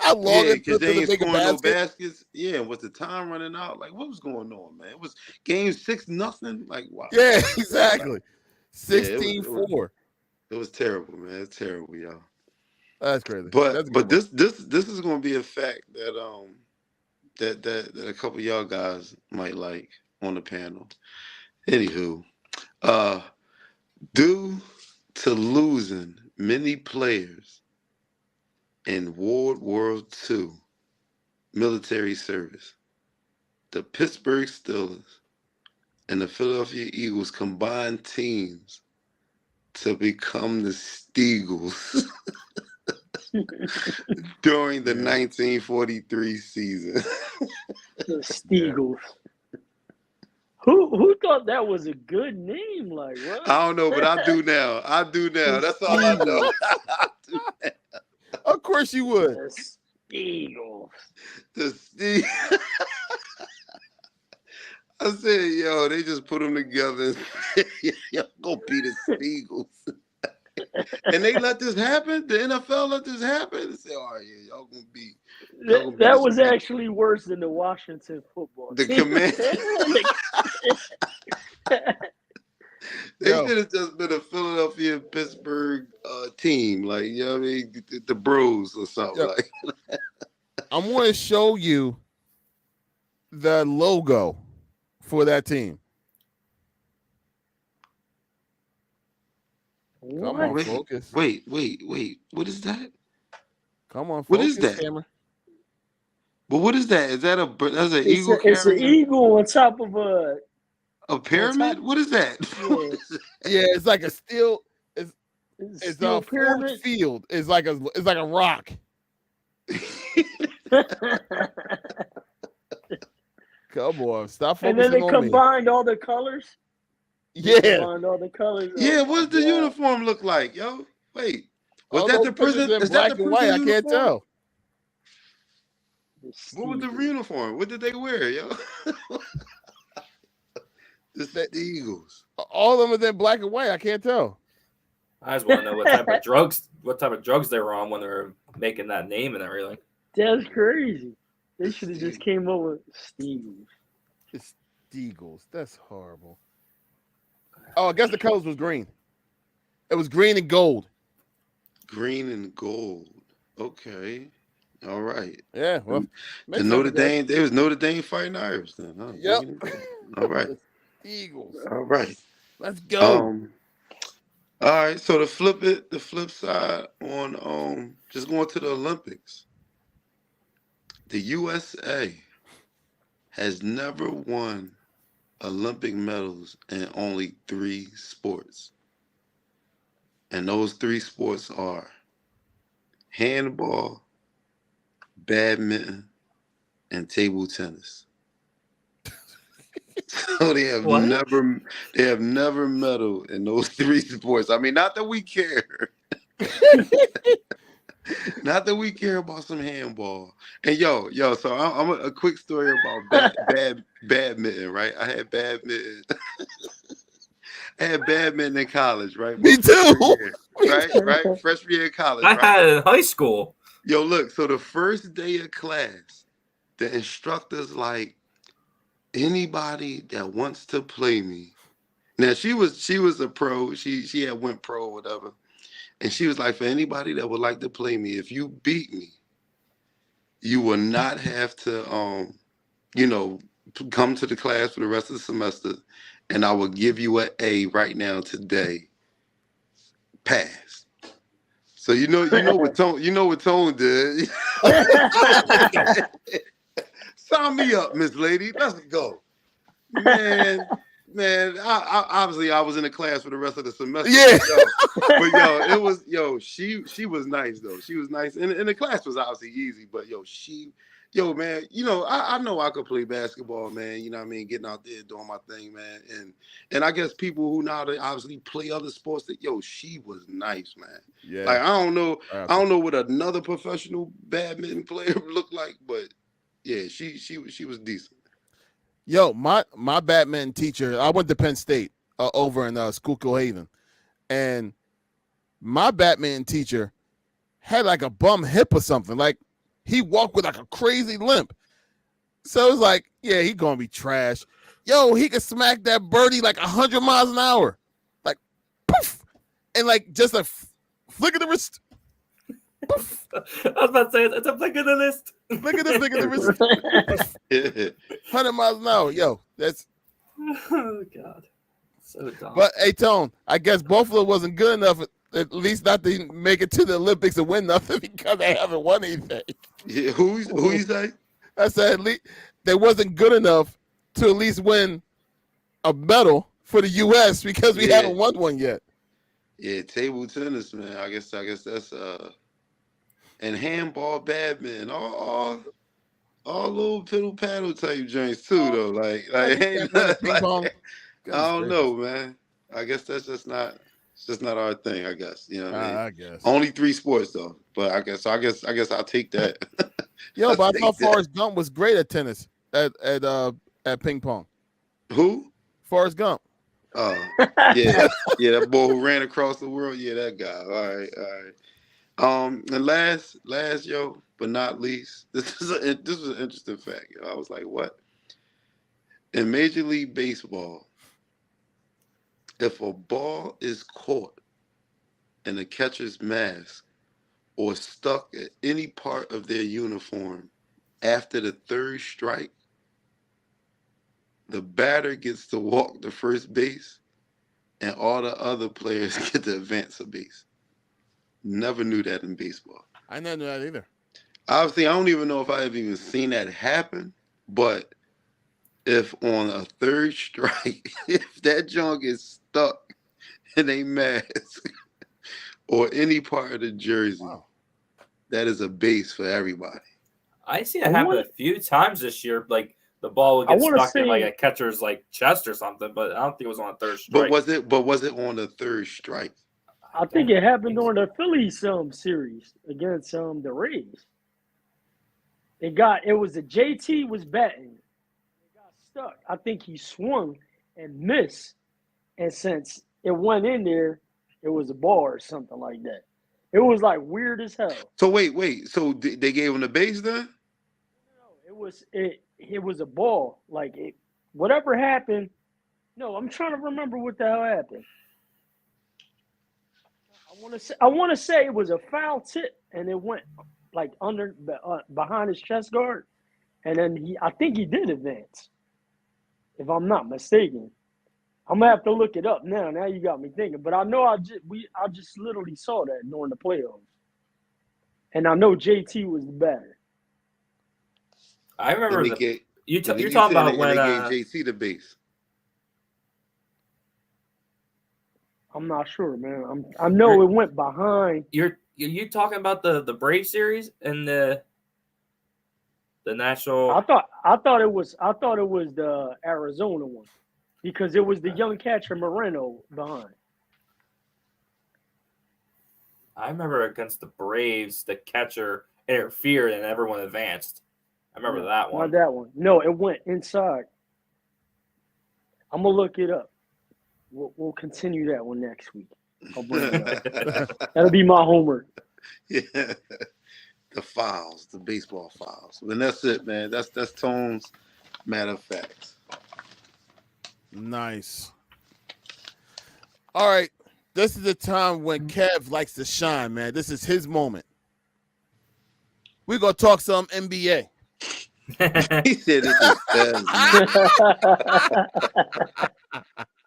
how long it took they to ain't make a scoring no basket? baskets. Yeah, was the time running out? Like, what was going on, man? It was game 6-0. Like, wow. Yeah, exactly. 16-4. It was terrible, man. It's terrible, y'all. That's crazy. But this is going to be a fact that that a couple of y'all guys might like on the panel. Anywho, due to losing many players in World War II military service, the Pittsburgh Steelers and the Philadelphia Eagles combined teams to become the Steagles during the 1943 season. The Steagles. Who thought that was a good name? Like, what? I don't know, but I do now. That's all I know. I do now. Of course you would. The Steagles. The Steagles. I said, yo, they just put them together and said, yo, go be the Steagles. And they let this happen? The NFL let this happen? They say, oh, yeah, y'all gonna be. That was actually worse than the Washington football team. The command. They should have just been a Philadelphia Pittsburgh team, like, you know what I mean, the Bros or something. Like. I'm going to show you the logo for that team. Come on, focus. Wait. What is that? Come on, focus, what is that? camera. But what is that? Is that that's an It's eagle it's an carrying eagle on top of a a on top. pyramid? What is that? What Yeah, is Yeah, it's like a steel. It's it's a it's a steel forked pyramid. field. It's like a rock. Come on, stop And then focusing they on me. combined all the colors. They Yeah, combined all the colors. Yeah, Oh what my does the god! uniform look like, yo? Wait, was all that those the pictures prison? in Is that the black and white. prison I can't uniform? tell. The What was the Steagles. uniform? What did they wear, yo? The That Eagles. all of them is in black and white. I can't tell. I just want to know what type of drugs they were on when they were making that name and everything. That's crazy. They The should have just Steagles. came up with Steagles. It's Eagles. That's horrible. Oh, I guess the colors was green. It was green and gold. Green and gold. Okay. All right. Yeah, well, The makes sense, I Notre guess. Dame, they was Notre Dame fighting Irish then, huh? Yep. Green and gold. All right. The Eagles. All right. Let's go. All right. So to flip it, the flip side on just going to the Olympics. The USA has never won Olympic medals in only 3 sports. And those 3 sports are handball, badminton, and table tennis. So they have What? never medaled in those 3 sports. I mean, not that we care. Not that we care about some handball. And so I'm a quick story about badminton, right? I had badminton. I had badminton in college, right? Me My freshman too. year, right? Freshman year in college, I right? had it in high school. Yo, look, so the first day of class, the instructor's like, anybody that wants to play me. Now she was a pro. She had went pro or whatever. And she was like, for anybody that would like to play me, if you beat me, you will not have to come to the class for the rest of the semester, and I will give you an A right now today. Pass. So you know what Tone did. Sign me up, Miss Lady. Let's go. Man, I obviously I was in the class for the rest of the semester. Yeah. It was she was nice though. She was nice, and the class was obviously easy. But man, I know I could play basketball, man. You know what I mean, getting out there doing my thing, man. And I guess people who now they obviously play other sports, that she was nice, man. Yeah. Like I don't know what another professional badminton player looked like, but yeah, she was decent. Yo, my badminton teacher, I went to Penn State over in Schuylkill Haven, and my badminton teacher had like a bum hip or something. Like he walked with like a crazy limp. So it's like, yeah, he gonna be trash. Yo, he could smack that birdie like 100 miles an hour, like poof, and like just a flick of the wrist. Poof. I was about to say it's a flick of the list. Flick of the wrist. 100 miles an hour. Yo, that's. Oh God, so dumb. But hey, Tone, I guess Buffalo wasn't good enough, at least not to make it to the Olympics and win nothing because they haven't won anything. Yeah, who you say? I said at least they wasn't good enough to at least win a medal for the U.S. because we haven't won one yet. Yeah, table tennis, man. I guess that's and handball, badminton, all little piddle paddle type joints too, though. Like ain't nothing, Ping pong. I don't know, man. I guess that's just not our thing. I guess you know what I mean. I guess only 3 sports though, but I guess I'll take that. Yo, but I thought Forrest Gump was great at tennis at ping pong. Who? Forrest Gump. Oh, yeah, that boy who ran across the world. Yeah, that guy. All right. And last, yo, but not least, this was an interesting fact. Yo. I was like, what? In Major League Baseball, if a ball is caught in a catcher's mask or stuck at any part of their uniform after the 3rd strike, the batter gets to walk to first base and all the other players get to advance a base. Never knew that in baseball. I never knew that either. Obviously, I don't even know if I've even seen that happen, but if on a third strike, if that junk is stuck in a mask or any part of the jersey, Wow. that is a base for everybody. I see I it happen want a few times this year. Like the ball would I get want to stuck in like say a catcher's like chest or something, but I don't think it was on a third But strike. was it on the third strike? I think Don't it happened think so. during the Phillies series against the Rays. It was a JT was batting. It got stuck. I think he swung and missed, and since it went in there, it was a ball or something like that. It was like weird as hell. So wait. So they gave him the base then? It was a ball. Like whatever happened. No, I'm trying to remember what the hell happened. I want to say it was a foul tip, and it went like under behind his chest guard, and then I think he did advance, if I'm not mistaken. I'm gonna have to look it up now. Now you got me thinking, but I know I just literally saw that during the playoffs, and I know JT was the batter. I And remember they gave you're and talking saying about and when they gave JT the base. I'm not sure, man. I know it went behind. you talking about the Brave series and the national. I thought it was the Arizona one because it was the young catcher Moreno behind. I remember against the Braves, the catcher interfered and everyone advanced. I remember that one. Not that one. No, it went inside. I'm gonna look it up. We'll continue that one next week. I'll bring it up. That'll be my homework. Yeah. The files, the baseball files. And that's it, man. That's Tone's matter of fact. Nice. All right. This is the time when Kev likes to shine, man. This is his moment. We're going to talk some NBA. He said this is Kev's moment.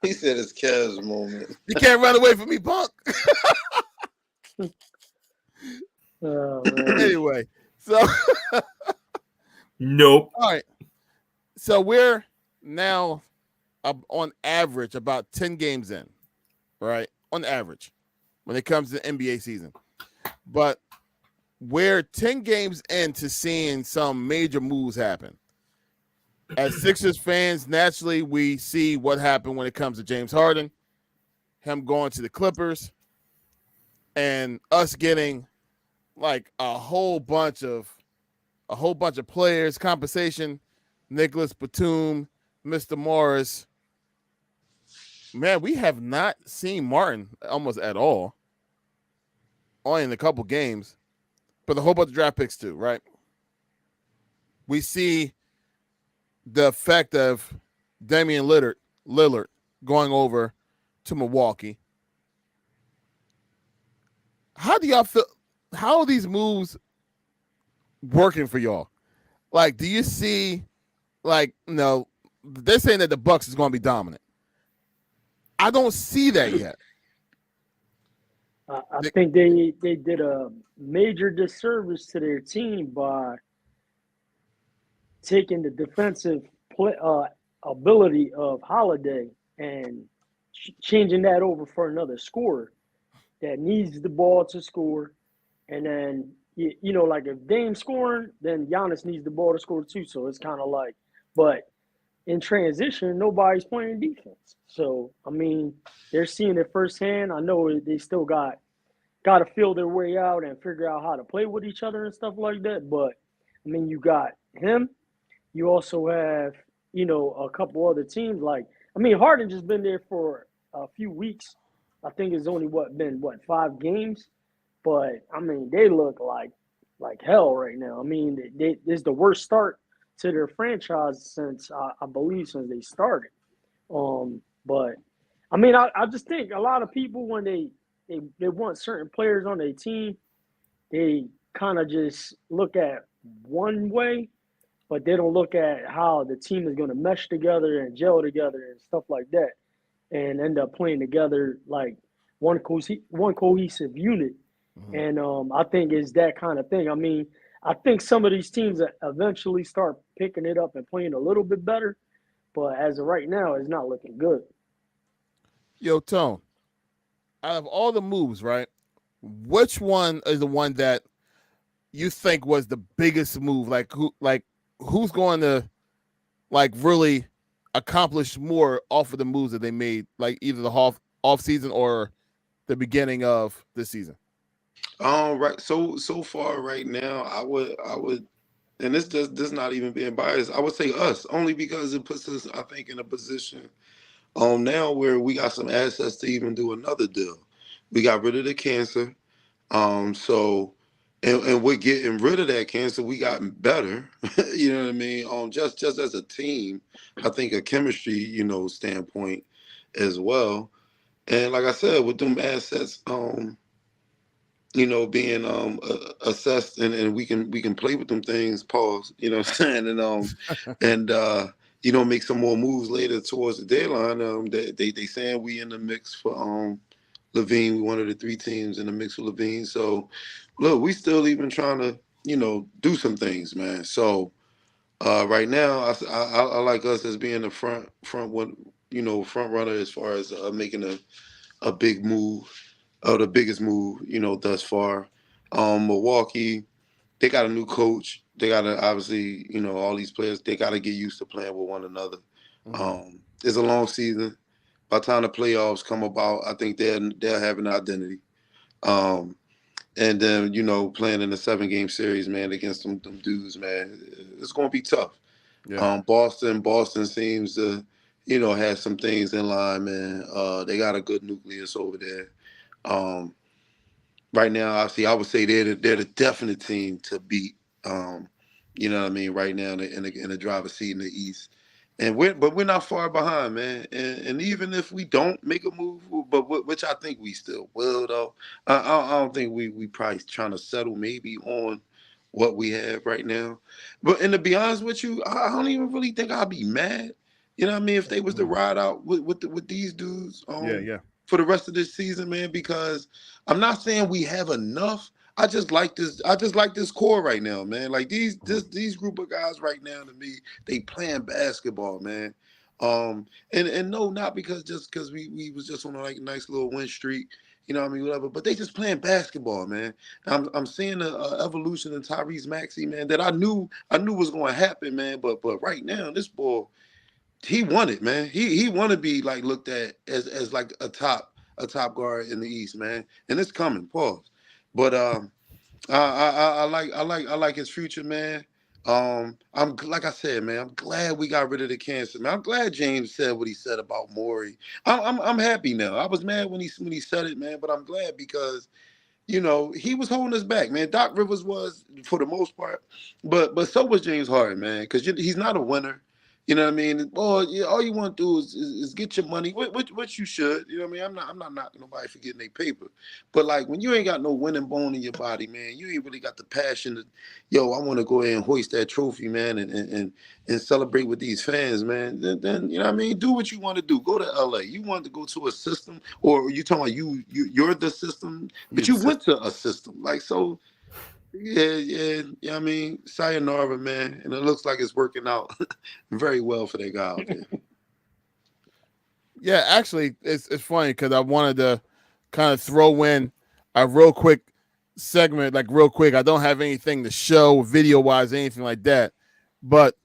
He said it's Kev's moment. You can't run away from me, punk. Oh, man. Anyway, so Nope. all right. So we're now on average about 10 games in, right? On average when it comes to the NBA season. But we're 10 games into seeing some major moves happen. As Sixers fans, naturally, we see what happened when it comes to James Harden, him going to the Clippers, and us getting like a whole bunch of players, compensation, Nicholas Batum, Mr. Morris. Man, we have not seen Martin almost at all. Only in a couple games, but a whole bunch of draft picks too, right? We see the effect of Damian Lillard going over to Milwaukee. How do y'all feel? How are these moves working for y'all? Like, do you see, like, no, they're saying that the Bucks is going to be dominant. I don't see that yet. I think they did a major disservice to their team by taking the defensive ability of Holiday and changing that over for another scorer that needs the ball to score. And then, you know, like if Dame's scoring, then Giannis needs the ball to score too. So it's kind of like, but in transition, nobody's playing defense. So, I mean, they're seeing it firsthand. I know they still got to feel their way out and figure out how to play with each other and stuff like that. But, I mean, you got him. You also have, you know, a couple other teams. Like, I mean, Harden just been there for a few weeks. I think it's only, been 5 games? But, I mean, they look like hell right now. I mean, this is the worst start to their franchise since, I believe, since they started. But, I mean, I just think a lot of people, when they want certain players on their team, they kind of just look at one way, but they don't look at how the team is going to mesh together and gel together and stuff like that and end up playing together like one cohesive unit. Mm-hmm. And I think it's that kind of thing. I mean, I think some of these teams eventually start picking it up and playing a little bit better. But as of right now, it's not looking good. Yo, Tone, out of all the moves, right? Which one is the one that you think was the biggest move? Who's going to really accomplish more off of the moves that they made, like either the off season or the beginning of the season? Right. So far right now, I would, and this not even being biased. I would say us only because it puts us, I think, in a position now where we got some assets to even do another deal. We got rid of the cancer. So, and we're getting rid of that cancer. We gotten better. You know what I mean? Just as a team, I think a chemistry, standpoint as well. And like I said, with them assets, being assessed, and we can play with them things. Pause. You know what I'm saying? And make some more moves later towards the deadline. They saying we in the mix for Levine. We one of the three teams in the mix with Levine. So look, we still even trying to do some things, man. So right now, I like us as being the front one, front runner as far as making a big move, or the biggest move, thus far. Milwaukee, they got a new coach. They got to obviously, all these players, they got to get used to playing with one another. It's a long season. By the time the playoffs come about, I think they'll have an identity. And then, playing in a 7-game series, man, against them dudes, man, it's going to be tough. Yeah. Boston seems to, have some things in line, man. They got a good nucleus over there. Um, right now, obviously, I would say they're the definite team to beat. You know what I mean? Right now, in the driver's seat in the East, and we're not far behind, man. And even if we don't make a move, but which I think we still will, though. I don't think we probably trying to settle maybe on what we have right now. And to be honest with you, I don't even really think I'd be mad. You know what I mean? If they was to ride out with these dudes, Yeah. for the rest of this season, man, because I'm not saying we have enough. I just like this. I just like this core right now, man. Like these group of guys right now, to me, they playing basketball, man. And no, not because we was just on a nice little win streak, what I mean, whatever. But they just playing basketball, man. I'm seeing a evolution in Tyrese Maxey, man, that I knew was going to happen, man. But right now, this boy, he won it, man. He want to be looked at as like a top guard in the East, man. And it's coming. Pause. But I like his future, man. I'm like I said, man. I'm glad we got rid of the cancer, man. I'm glad James said what he said about Maury. I'm happy now. I was mad when he said it, man, but I'm glad because he was holding us back, man. Doc Rivers was for the most part, but so was James Harden, man, because he's not a winner. You know what I mean? Boy, yeah, all you want to do is get your money, which you should. You know what I mean? I'm not knocking nobody for getting their paper, but when you ain't got no winning bone in your body, man, you ain't really got the passion to, I want to go ahead and hoist that trophy, man, and celebrate with these fans, man. Then you know what I mean? Do what you want to do. Go to LA. You want to go to a system, or you talking about you're the system, but you went to a system so. Yeah. I mean, sayonara, man, and it looks like it's working out very well for that guy out there. Yeah, actually, it's funny because I wanted to kind of throw in a real quick segment, real quick. I don't have anything to show video wise, anything like that, but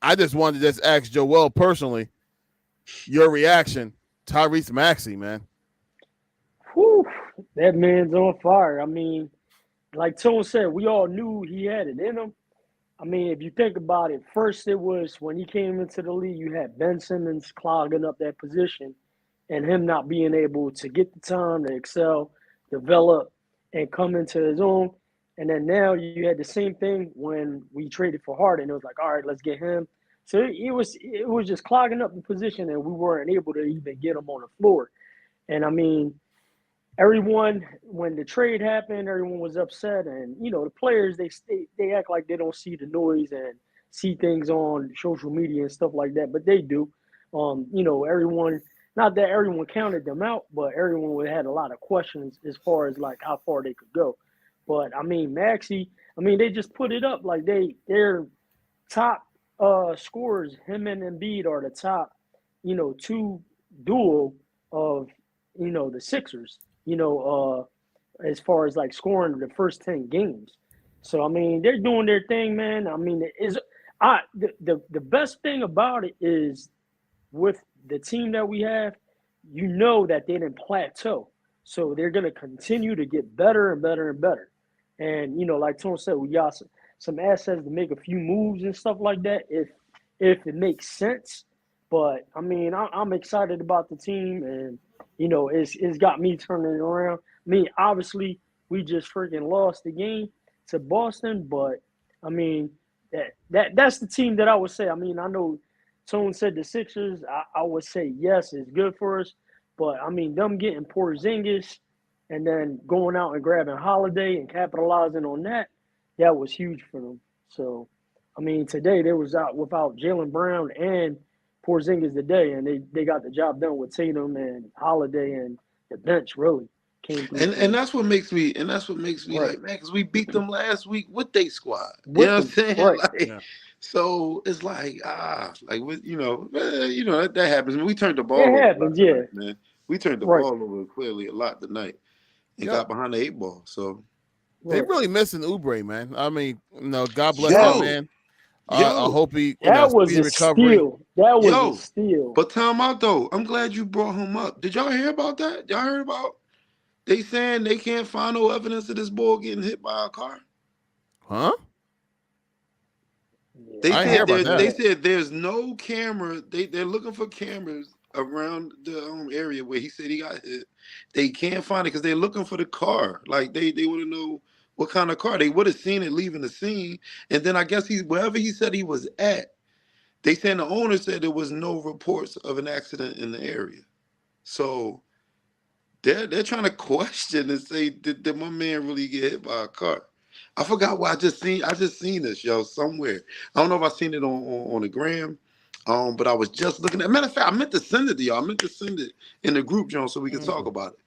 I just wanted to just ask Joel personally your reaction, Tyrese Maxey, man. Whew, that man's on fire. I mean, like Tone said, we all knew he had it in him. I mean, if you think about it, first it was when he came into the league, you had Ben Simmons clogging up that position and him not being able to get the time to excel, develop, and come into his own. And then now you had the same thing when we traded for Harden. It was like, all right, let's get him. So it was just clogging up the position, and we weren't able to even get him on the floor. And I mean, everyone when the trade happened, everyone was upset, and the players they act like they don't see the noise and see things on social media and stuff like that, but they do. Everyone, not that everyone counted them out, but everyone had a lot of questions as far as how far they could go. But I mean, Maxey, I mean, they just put it up like they're top scorers. Him and Embiid are the top, two duo of the Sixers. As far as like scoring the first 10 games. So I mean, they're doing their thing, man. I mean, the best thing about it is with the team that we have, that they didn't plateau. So they're gonna continue to get better and better and better. And like Tone said, we got some assets to make a few moves and stuff like that if it makes sense. But I mean, I'm excited about the team, and it's got me turning it around. I mean, obviously, we just freaking lost the game to Boston, but I mean, that's the team that I would say. I mean, I know Tone said the Sixers. I would say yes, it's good for us, but I mean, them getting Porzingis and then going out and grabbing Holiday and capitalizing on that was huge for them. So, I mean, today they was out without Jaylen Brown and Porzingis today, and they got the job done with Tatum and Holiday, and the bench really came through for And them. that's what makes me Right. like, man, because we beat them last week with they squad. You With know what I'm them. saying? Right. Like, Yeah. so it's like like with that happens. I mean, we turned the ball It over a lot happens, yeah. tonight, man. We turned the Right. ball over clearly a lot tonight and Yep. got behind the 8 ball. So They Right. really missing Oubre, man. I mean, God bless that yo, man. I yo, hope he, That was speedy a recovery. steal. That was a yo. steal. But time out though. I'm glad you brought him up. Did y'all hear about that? Y'all heard about they saying they can't find no evidence of this boy getting hit by a car? Huh? Yeah, They I didn't hear said about that. there's no camera. They're looking for cameras around the area where he said he got hit. They can't find it because they're looking for the car. Like they want to know what kind of car. They would have seen it leaving the scene, and then I guess wherever he said he was at. They said the owner said there was no reports of an accident in the area. So they're trying to question and say, did my man really get hit by a car? I forgot what I just seen this, yo, somewhere. I don't know if I seen it on the gram. But I was just looking at, matter of fact, I meant to send it to y'all. I meant to send it in the group, John, so we could talk about it.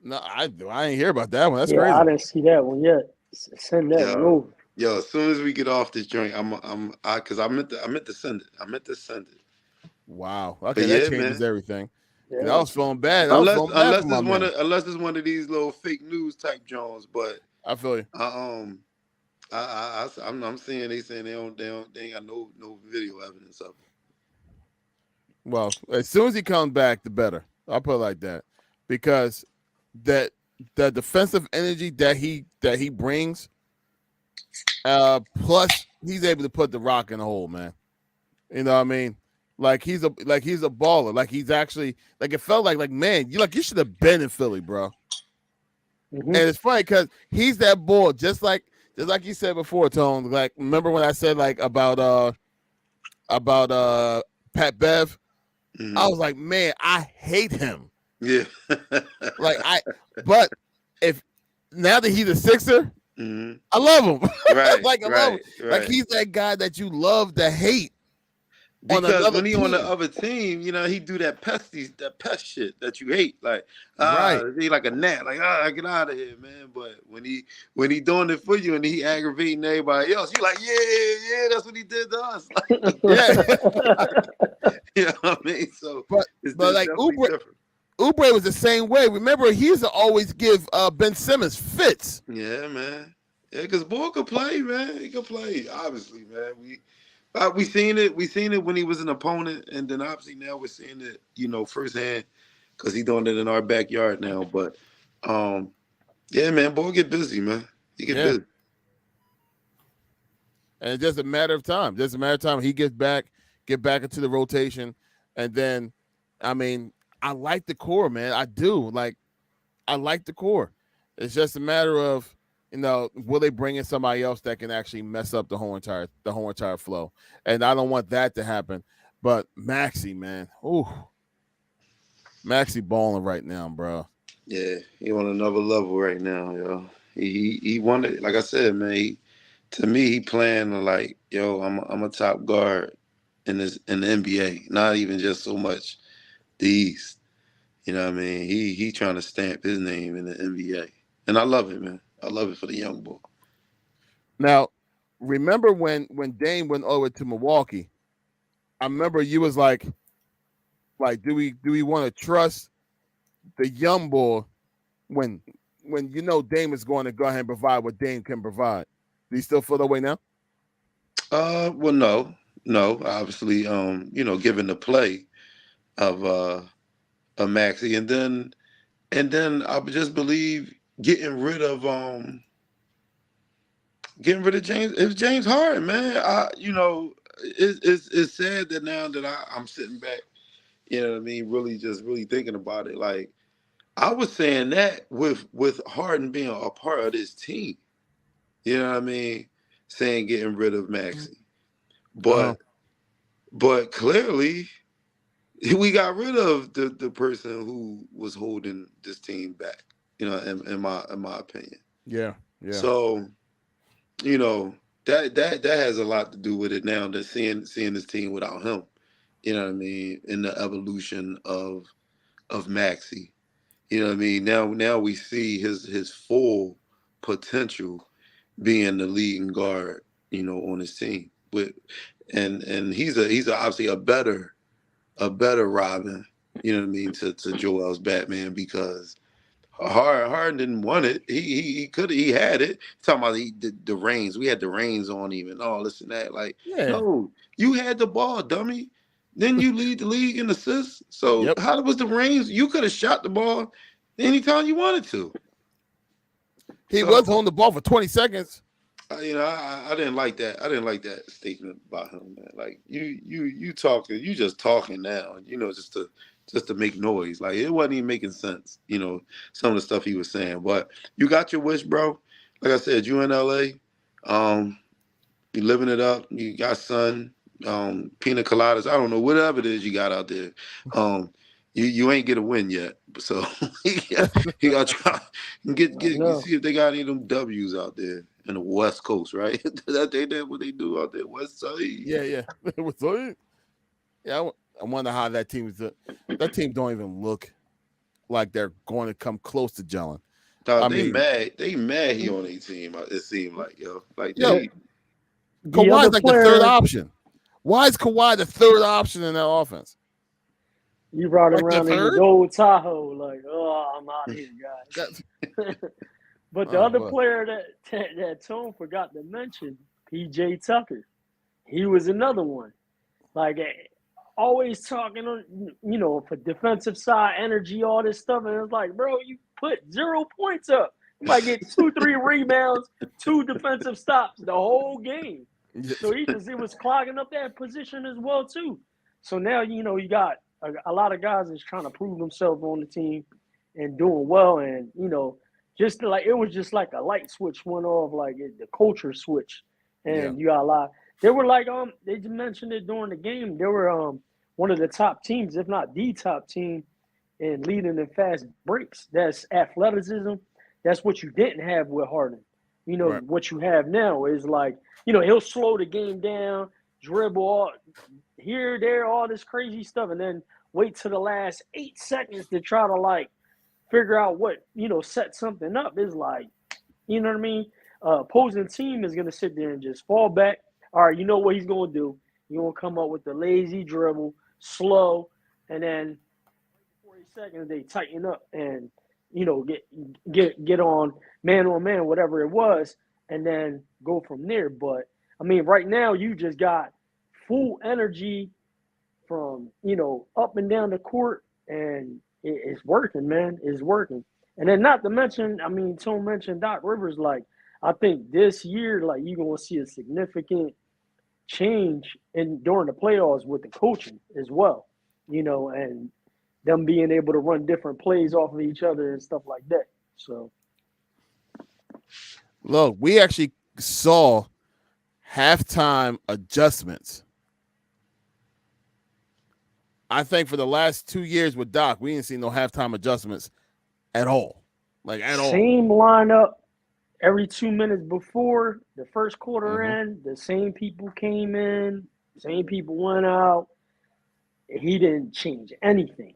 No, I didn't hear about that one. That's yeah, I crazy. didn't see that one yet. Send that one Yo, over. yo, as soon as we get off this joint, cause I meant to send it. I meant to send it. Wow. But Okay, that yeah, changes man. everything. 'Cause I Yeah. was feeling bad. I was Unless feeling bad for unless my man. it's one of these little fake news type Jones, but I feel you. um I'm seeing they saying they ain't got no video evidence of it. Well, as soon as he comes back, the better. I'll put it like that, because that the defensive energy that he brings, plus he's able to put the rock in the hole, man. You know what I mean? Like he's a baller. Like he's actually, like, it felt like man, you should have been in Philly, bro. Mm-hmm. And it's funny because he's that boy, just like you said before, Tone. Like, remember when I said like about Pat Bev? Mm-hmm. I was like, man, I hate him. Yeah. But if now that he's a Sixer, Mm-hmm. I love him. Right. Like, I love him. Right. Like, he's that guy that you love to hate. Because when he on the team. other team, he do that pest shit that you hate. Like, Right. he like a gnat, like, get out of here, man. But when he doing it for you and he aggravating everybody else, you like, yeah, that's what he did to us. Like, Yeah. you know what I mean? So but like Oubre was the same way. Remember, he used to always give Ben Simmons fits. Yeah, man. Yeah, because boy could play, man. He could play, obviously, man. We seen it. We seen it when he was an opponent, and then obviously now we're seeing it, firsthand, because he's doing it in our backyard now. But, yeah, man, boy get busy, man. He get busy, and it's just a matter of time. Just a matter of time. He get back into the rotation, and then, I mean, I like the core, man. I do. Like, I like the core. It's just a matter of, will they bring in somebody else that can actually mess up the whole entire flow? And I don't want that to happen. But Maxey, man, Maxey balling right now, bro. Yeah, he on another level right now, yo. He wanted, like I said, man. To me, he playing like, yo, I'm a top guard in the NBA. Not even just so much the East. You know what I mean? He trying to stamp his name in the NBA, and I love it, man. I love it for the young boy. Now, remember when Dame went over to Milwaukee? I remember you was like, do we want to trust the young boy when Dame is going to go ahead and provide what Dame can provide? Do you still feel that way now? Well, no. Obviously, given the play of Maxi, and then I would just believe getting rid of James. It's James Harden, man. It's sad that now that I'm sitting back, you know what I mean, really thinking about it. Like I was saying that with Harden being a part of this team, you know what I mean, saying getting rid of Maxi, Uh-huh. but clearly we got rid of the person who was holding this team back, in my opinion. Yeah, yeah, So, you know, that has a lot to do with it now. That seeing this team without him, you know what I mean, in the evolution of Maxi. You know what I mean? Now we see his full potential being the leading guard, on his team. And he's obviously a better Robin, you know what I mean, to Joel's Batman, because Harden didn't want it. He could he had it. Talking about the reins. We had the reins on him and all this and that. Like, yeah. no, you had the ball, dummy. Then you lead the league in assists. So Yep. how was the reins? You could have shot the ball anytime you wanted to. He So was holding the ball for 20 seconds. I didn't like that. I didn't like that statement about him, man. Like you talking, you just talking now, just to make noise. Like it wasn't even making sense, some of the stuff he was saying. But you got your wish, bro. Like I said, you in LA, you living it up. You got sun, pina coladas. I don't know, whatever it is you got out there. You ain't get a win yet, so you got to try and I get know. see if they got any of them W's out there in the West Coast, right? That what they do out there, West Side. Yeah, yeah. Yeah, I wonder how that team is. That team don't even look like they're going to come close to gelling. Nah, I they mean, mad. They mad he on a team. It seemed like, like yo, The they. the Kawhi's other like the third player, option. Why is Kawhi the third option in that offense? you ride Like the around in his third? old Tahoe, like, oh, I'm out of here, That, guys. But the oh other boy. player that Tone forgot to mention, PJ Tucker. He was another one. Like always talking on, for defensive side energy, all this stuff, and it's like, bro, you put 0 points up. You might get 2, 3 rebounds, 2 defensive stops the whole game. So it was clogging up that position as well too. So now you got a lot of guys that's trying to prove themselves on the team and doing well, and just like it was just like a light switch went off, like the culture switch, Yeah. and you got a lot. They were like they just mentioned it during the game. They were one of the top teams, if not the top team, in leading in fast breaks. That's athleticism. That's what you didn't have with Harden. Right. What you have now is like, he'll slow the game down, dribble all, here, there, all this crazy stuff, and then wait to the last 8 seconds to try to like figure out what, set something up. Is like, you know what I mean? Opposing team is gonna sit there and just fall back. All right, you know what he's gonna do? He's gonna come up with the lazy dribble, slow, and then 40 seconds they tighten up and get on man, whatever it was, and then go from there. But I mean, right now you just got full energy from up and down the court, and it's working, man. It's working. And then not to mention, I mean, Tom mentioned Doc Rivers. Like, I think this year, like, you're gonna see a significant change in during the playoffs with the coaching as well. And them being able to run different plays off of each other and stuff like that. So Look, we actually saw halftime adjustments. I think for the last 2 years with Doc, we didn't see no halftime adjustments at all. Like at all. same lineup every 2 minutes before the first quarter Mm-hmm. end. The same people came in, same people went out. He didn't change anything.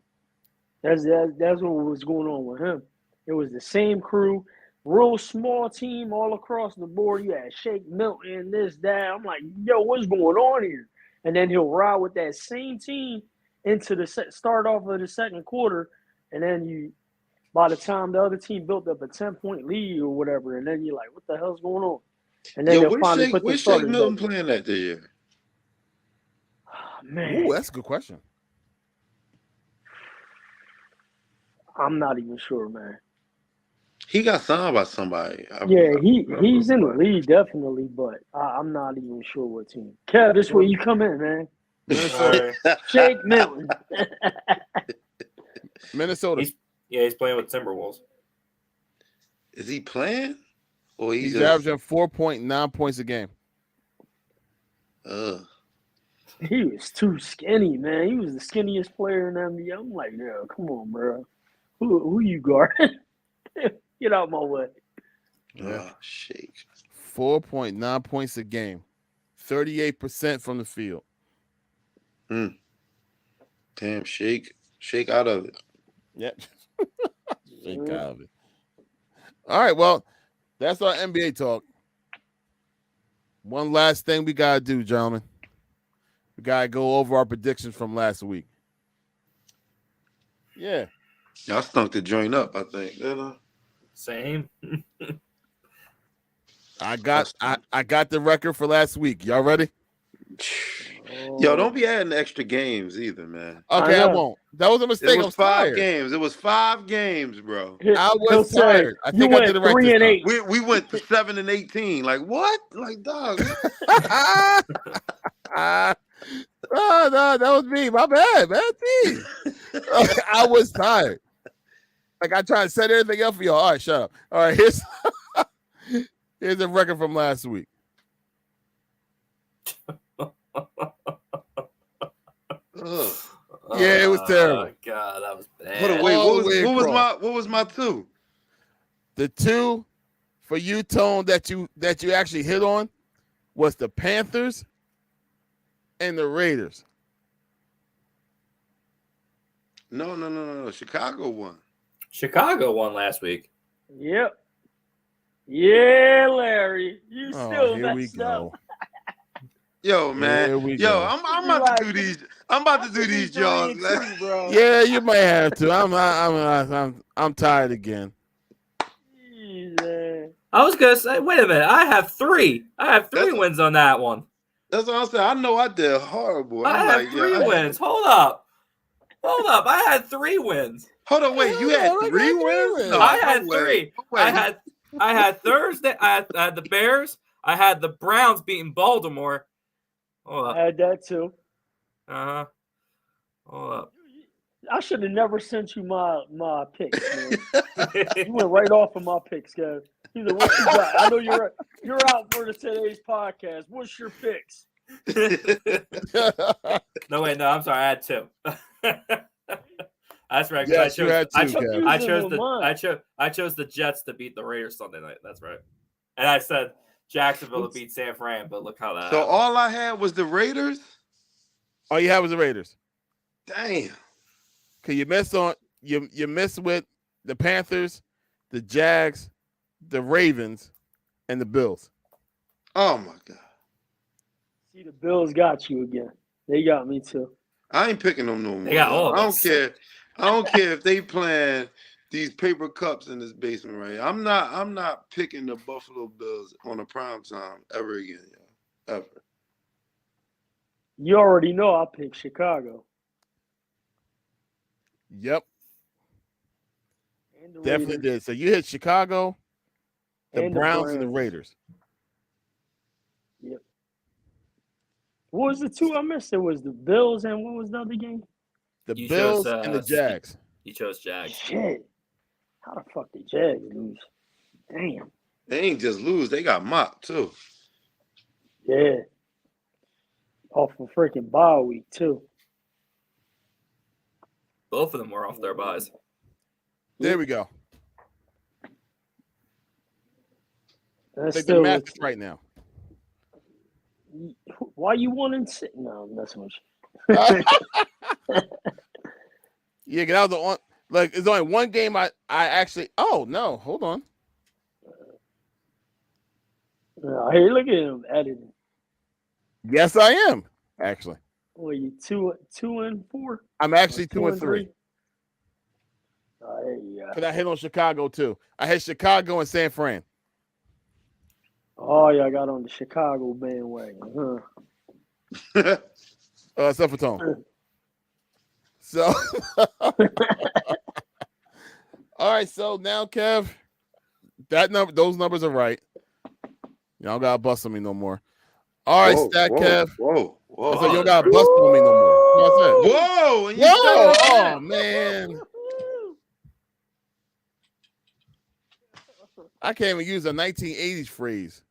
That's what was going on with him. It was the same crew. real small team all across the board. You had Shake Milton, this, that. I'm like, yo, what's going on here? And then he'll ride with that same team into the start off of the second quarter, and then by the time the other team built up a 10-point lead or whatever, and then you're like, what the hell's going on? And then they'll finally put the Shake starters Milton back. playing that this year? Man, Ooh, that's a good question. I'm not even sure, man. He got signed by somebody. He's in the league definitely, but I'm not even sure what team. Kev, this where you come in, man. Minnesota. Shake Milton. Minnesota. He's playing with Timberwolves. Is he playing? Or He's averaging 4.9 points a game. He was too skinny, man. He was the skinniest player in the NBA. I'm like, yo, come on, bro. Who you guarding? Get out my way. Yeah, Shake. 4.9 points a game. 38% from the field. Damn, Shake out of it. Yep. Shake out of it. All right, well, that's our NBA talk. One last thing we got to do, gentlemen. We got to go over our predictions from last week. Yeah. Y'all stunk the joint up, I think. Same. I got the record for last week. Y'all ready? Yo, don't be adding extra games either, man. Okay, I won't. That was a mistake. It was 5 games. It was 5 games, bro. I was tired. I think I did it right 3 this and time. 8. We went to 7 and 18. Like what? Like dog. No, that was me. My bad, man. Me. I was tired. Like I tried to set everything up for y'all. All right, shut up. All right, here's a record from last week. Yeah, it was terrible. Oh God, that was bad. Hold on, wait. What was my 2? The 2 for you, Tone, that you actually hit on was the Panthers and the Raiders. No. Chicago won. Chicago won last week. Yep. Yeah, Larry. You still here we messed go. up. Yo, man. I'm about to do these. I'm about to do these jobs, man. Bro. Yeah, you might have to. I'm tired again. Jeez, I was gonna say, wait a minute. I have 3. I have 3 wins on that one. That's what I'm saying. I know I did horrible. I have 3 wins. Hold up. I had 3 wins. Hold on, wait. You had 3 wins? No, I had 3. I had Thursday. I had the Bears. I had the Browns beating Baltimore. Hold up. I had that too. Hold up. I should have never sent you my picks, man. You went right off of my picks, guys. He's like, what you got? I know you're out for today's podcast. What's your picks? No, wait, no, I'm sorry. I had 2. That's right. Yes, I chose the Jets to beat the Raiders Sunday night. That's right. And I said Jacksonville to beat San Fran, but look how that happened. All I had was the Raiders? All you had was the Raiders. Damn. Cause you missed with the Panthers, the Jags, the Ravens, and the Bills. Oh my God. See, the Bills got you again. They got me too. I ain't picking them no more. They got all of us. I don't care if they playing these paper cups in this basement right here. I'm not picking the Buffalo Bills on a prime time ever again, y'all. Ever. You already know I picked Chicago. Yep. Definitely did. So you hit Chicago, the Browns, and the Raiders. Yep. What was the 2 I missed? It was the Bills and what was the other game? The Bills and the Jags. You chose Jags. Shit. How the fuck did Jags lose? Damn. They ain't just lose. They got mocked, too. Yeah. Off a freaking bye week, too. Both of them were off their buys. There we go. That's Take the match right now. Why you 1-6? No, I'm messing with you. Yeah, that was the one. Like, it's only one game I actually. Oh no, hold on. Hey, look at him editing. Yes, I am actually. What are you 2-4? I'm actually Or 2-3. There you go. Because I hit on Chicago too. I hit Chicago and San Fran. Oh, y'all got on the Chicago bandwagon, huh? Except for Tone. So, all right. So now, Kev, those numbers are right. Y'all gotta bust on me no more. All right, Stat Kev. Whoa. So you don't gotta bust on me no more. Whoa! And you Whoa! said Oh man, I can't even use a 1980s phrase.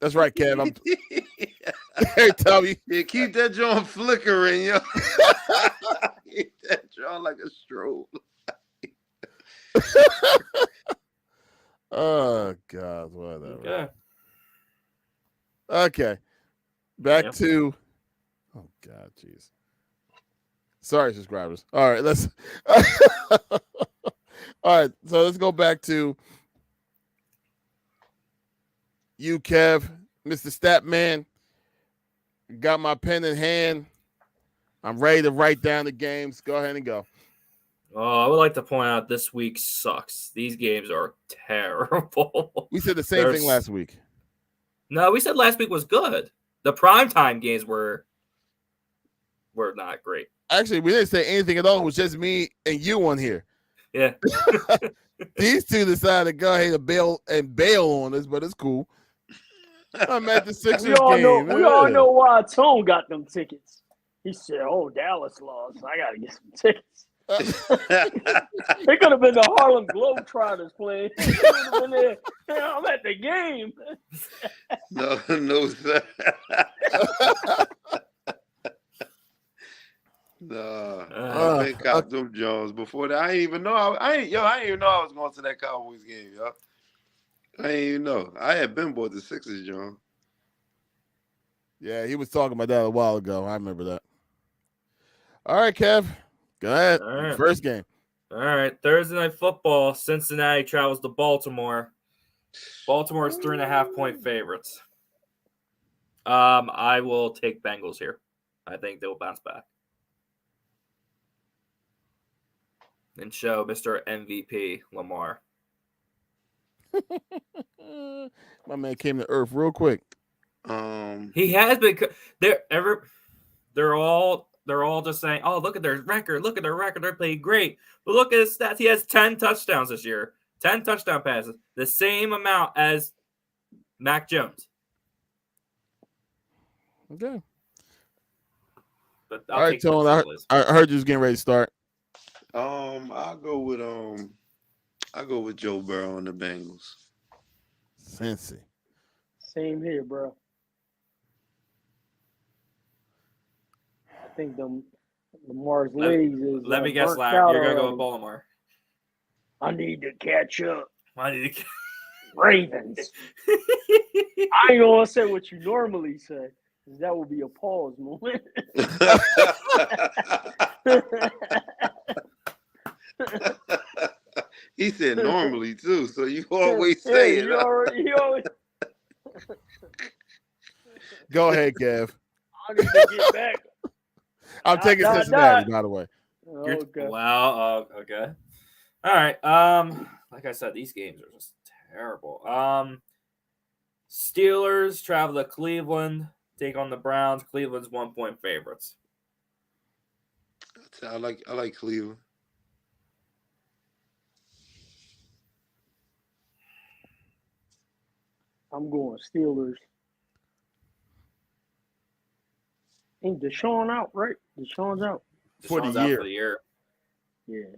That's right, Kev. I'm tell you. Yeah, keep that joint flickering, yo. Keep that joint like a strobe. Oh God, whatever. Yeah. Okay. Back to. Oh God, jeez. Sorry, subscribers. All right, let's. All right, so let's go back to you, Kev, Mr. Statman. Got my pen in hand. I'm ready to write down the games. Go ahead and go. Oh, I would like to point out this week sucks. These games are terrible. We said the same thing last week. No, we said last week was good. The primetime games were not great. Actually, we didn't say anything at all. It was just me and you on here. Yeah. These two decided to go ahead and bail on us, but it's cool. I'm at the Sixers we all game. We all know why Tone got them tickets. He said, "Oh, Dallas lost. I got to get some tickets." It could have been the Harlem Globetrotters playing. Been there. I'm at the game. No, sir. I've been caught them Jones before that. I didn't even know. I didn't even know I was going to that Cowboys game, yo. I didn't even know. I had been bought the Sixers, John. Yeah, he was talking about that a while ago. I remember that. All right, Kev. Go ahead. Right. First game. All right. Thursday Night Football. Cincinnati travels to Baltimore. Baltimore's 3.5-point favorites. I will take Bengals here. I think they'll bounce back. And show Mr. MVP Lamar. My man came to earth real quick. He has been. They're all just saying, "Oh, look at their record! Look at their record! They're playing great." But look at his stats. He has 10 touchdowns this year. 10 touchdown passes, the same amount as Mac Jones. Okay. But all right, Tone. I heard you was getting ready to start. I'll go with Joe Burrow and the Bengals. Cincy. Same here, bro. I think Lamar's legs is. Let me guess, Larry. You're gonna go with Baltimore. I need to catch up. Ravens. I ain't gonna say what you normally say, because that would be a pause moment. He said normally too, so you always say it. You always. Go ahead, Kev. I need to get back. I'm taking Cincinnati, by the way. Okay. Wow. Okay. All right. Like I said, these games are just terrible. Steelers travel to Cleveland, take on the Browns. Cleveland's 1-point favorites. I like Cleveland. I'm going Steelers. Ain't Deshaun out, right? Deshaun's out. For the year. Yeah.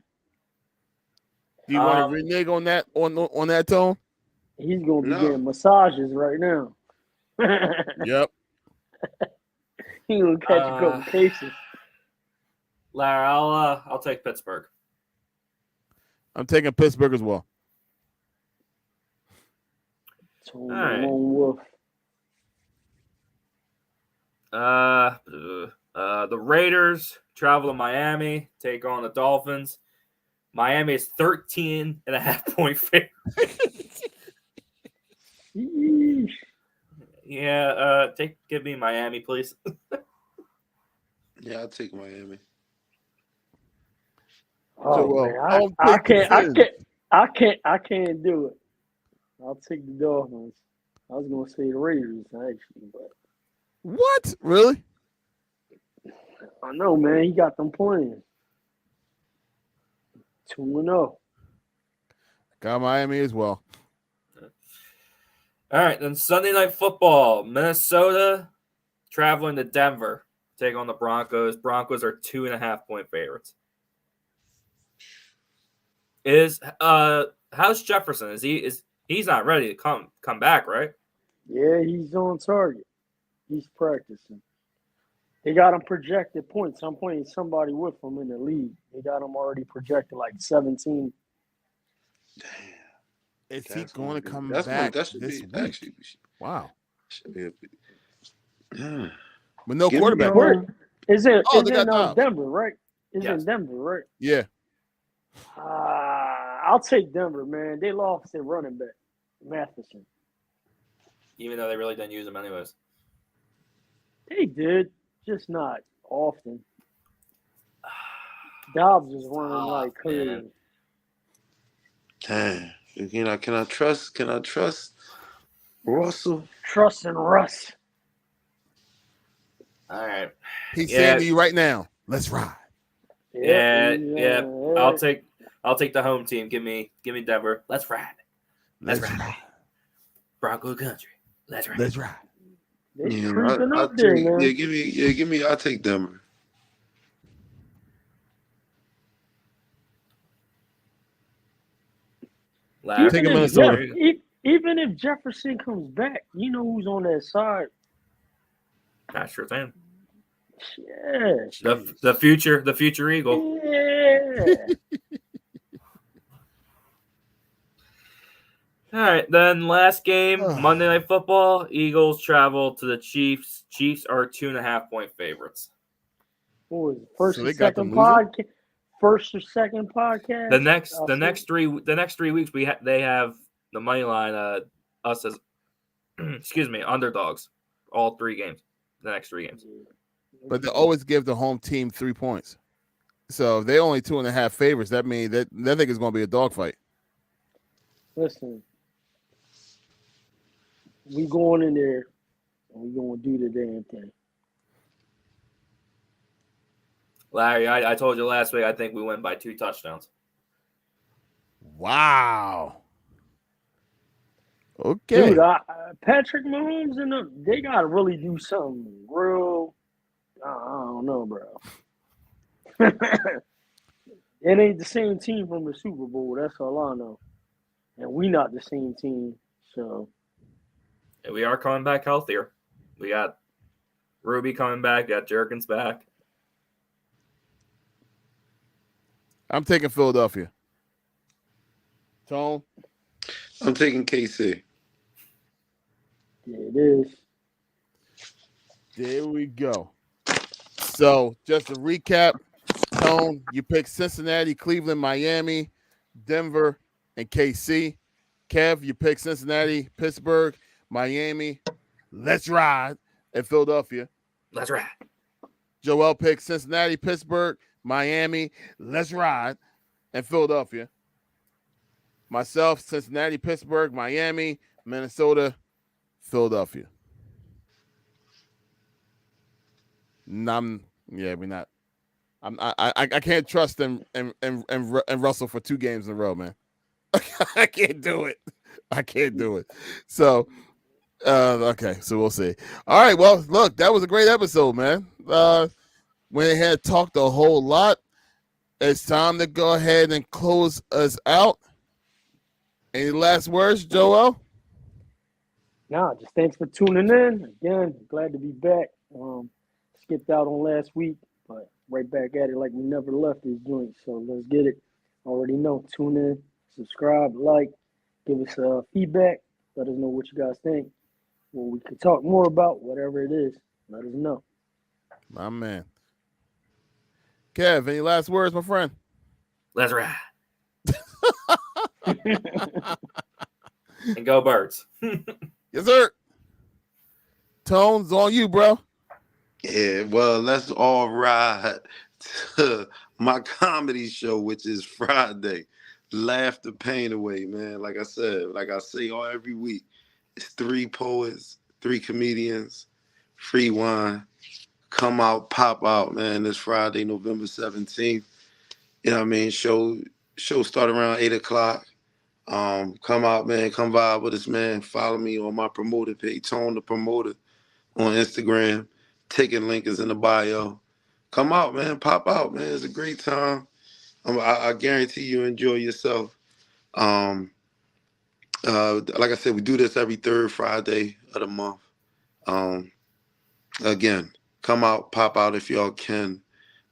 Do you want to renege on that on that, Tone? He's gonna be getting massages right now. Yep. He gonna catch a couple cases. Larry, I'll take Pittsburgh. I'm taking Pittsburgh as well. All right. Lone wolf. The Raiders travel to Miami, take on the Dolphins. Miami is 13.5-point favorite. Yeesh. Yeah, give me Miami, please. Yeah, I'll take Miami. Oh Joel, man, don't I take the can't, I Fins. can't, I can't do it. I'll take the Dolphins. I was gonna say the Raiders actually, but What? Really? I know, man. He got them playing 2-0. Got Miami as well. All right, then Sunday Night Football. Minnesota traveling to Denver. Take on the Broncos. Broncos are 2.5-point favorites. How's Jefferson? He's not ready to come back, right? Yeah, he's on target. He's practicing. They got him projected points. I'm playing somebody with him in the league. They got him already projected like 17. Damn. Is he That's going to gonna be- come that's gonna- back that should this be week? actually Wow. should be a yeah. With no Give me, quarterback. Where is it? Oh, Is they in got Dobbs. Denver, right? Is Yes. in Denver, right? Yeah. I'll take Denver, man. They lost their running back, Matheson. Even though they really didn't use him anyways. They did, just not often. Dobbs is running like crazy. man. Damn. Can I trust Russell? Trust in Russ. All right. He's Yeah. saying to you right now, let's ride. Yeah. I'll take the home team. Give me Denver. Let's ride. Let's Let's ride. Bronco country. Let's ride. Let's ride. They're Yeah, creeping I'll up there, take, man. give me. I'll take Denver. Larry. Take Even him if, Minnesota. even if Jefferson comes back, you know who's on that side? Not sure thing. Yeah. The future Eagle. Yeah. All right, then last game, Ugh. Monday Night Football. Eagles travel to the Chiefs. Chiefs are 2.5-point favorites. What was it? First So or they got second them losing? podcast? First or second podcast? The next 3 weeks they have the money line us as underdogs. All 3 games. The next 3 games. But they always give the home team 3 points. So if they only 2.5 favorites, that means that they think it's going to be a dogfight. Listen, we going in there and we going to do the damn thing. Larry, I told you last week I think we win by 2 touchdowns. Wow. Okay. Dude, Patrick Mahomes and them, they got to really do something real. I don't know, bro. It ain't the same team from the Super Bowl. That's all I know. And we not the same team, so. And we are coming back healthier. We got Ruby coming back. Got Jerkins back. I'm taking Philadelphia. Tone? I'm taking KC. Yeah, it is. There we go. So just to recap, Tone, you picked Cincinnati, Cleveland, Miami, Denver, and KC. Kev, you picked Cincinnati, Pittsburgh, Miami, let's ride, and Philadelphia. That's right. Joel picked Cincinnati, Pittsburgh, Miami, let's ride, and Philadelphia. Myself, Cincinnati, Pittsburgh, Miami, Minnesota, Philadelphia. We're not. I can't trust them and Russell for 2 games in a row, man. I can't do it. So, okay, so we'll see. All right, well, look, that was a great episode, man. Went ahead and talked a whole lot. It's time to go ahead and close us out. Any last words, Joel? Nah, just thanks for tuning in. Again, glad to be back. Skipped out on last week, but right back at it like we never left this joint. So let's get it. Already know. Tune in, subscribe, like, give us feedback. Let us know what you guys think. What we could talk more about, whatever it is. Let us know. My man. Kev, any last words, my friend? Let's ride. And go Birds. Yes, sir. Tones on you, bro. Yeah, well, let's all ride to my comedy show, which is Friday. Laugh the pain away, man. Like I said, like I say every week, it's 3 poets, 3 comedians, free wine. Come out, pop out, man. This Friday, November 17th. You know what I mean? Show start around 8 o'clock. Come out, man. Come vibe with us, man. Follow me on my promoter page, Tone the Promoter, on Instagram. Ticket link is in the bio. Come out, man. Pop out, man. It's a great time. I guarantee you enjoy yourself. Like I said, we do this every 3rd Friday of the month. Again, come out, pop out if y'all can.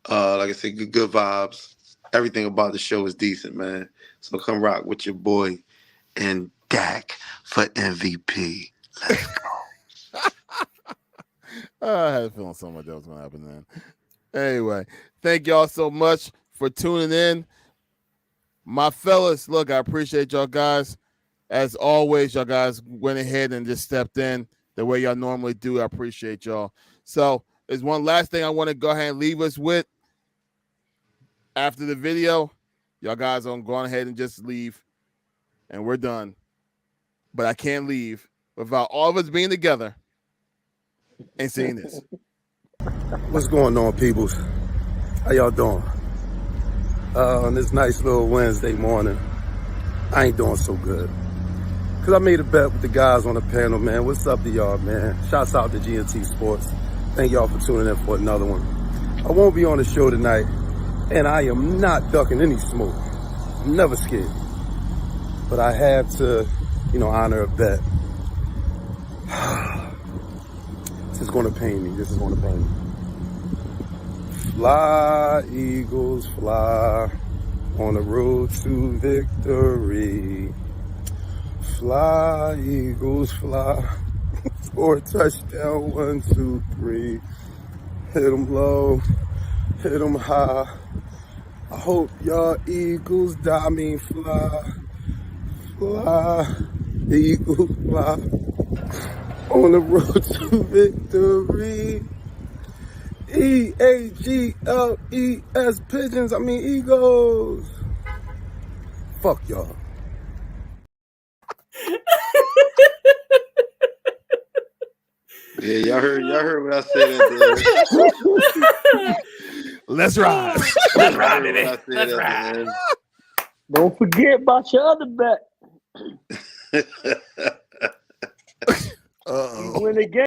Like I said, good vibes. Everything about the show is decent, man. So come rock with your boy and Dak for MVP. Let's go. I had a feeling so much that was going to happen then. Anyway, thank y'all so much for tuning in. My fellas, look, I appreciate y'all guys. As always, y'all guys went ahead and just stepped in the way y'all normally do. I appreciate y'all. So there's one last thing I want to go ahead and leave us with. After the video, y'all guys are going ahead and just leave, and we're done. But I can't leave without all of us being together and seeing this. What's going on, peoples? How y'all doing? On this nice little Wednesday morning, I ain't doing so good. Because I made a bet with the guys on the panel, man. What's up to y'all, man? Shouts out to GNT Sports. Thank y'all for tuning in for another one. I won't be on the show tonight, and I am not ducking any smoke. I'm never scared. But I have to, honor a bet. This is going to pain me. Fly, Eagles, fly on the road to victory. Fly, Eagles, fly. Score a touchdown, 1, 2, 3. Hit them low, hit them high. I hope y'all Eagles die. I mean, fly, Eagles, fly on the road to victory. Eagles, pigeons, Eagles. Fuck y'all. Yeah, y'all heard what I said at the Let's ride. Let's ride, baby. Let's ride. Don't forget about your other bet. Uh-oh. You win the game.